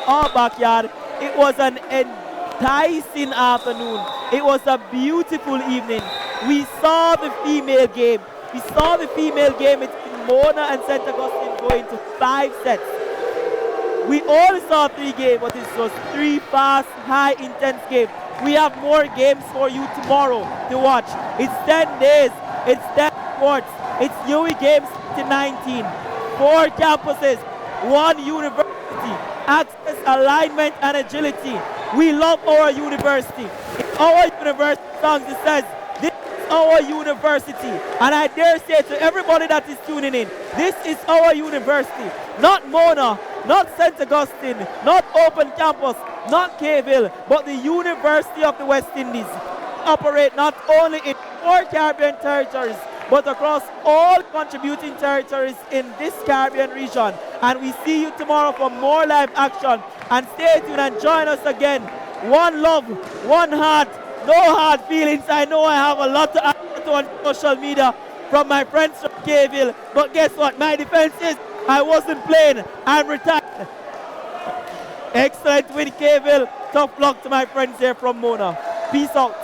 Speaker 1: our backyard. It was an enticing afternoon. It was a beautiful evening. We saw the female game. We saw the female game between Mona and St. Augustine going to 5 sets. We only saw 3 games, but it was 3 fast, high, intense games. We have more games for you tomorrow to watch. It's 10 days. It's 10 sports. It's UWI Games 2019. 4 campuses, 1 university. Access, alignment, and agility. We love our university. In our university songs it says, this is our university. And I dare say to everybody that is tuning in, this is our university. Not Mona, not St. Augustine, not Open Campus, not Kayville, but the University of the West Indies. Operate not only in 4 Caribbean territories, but across all contributing territories in this Caribbean region. And we see you tomorrow for more live action. And stay tuned and join us again. One love, one heart, no hard feelings. I know I have a lot to add to on social media from my friends from Kayville, but guess what? My defense is I wasn't playing. I'm retired. Excellent win, Kayville. Tough luck to my friends here from Mona. Peace out.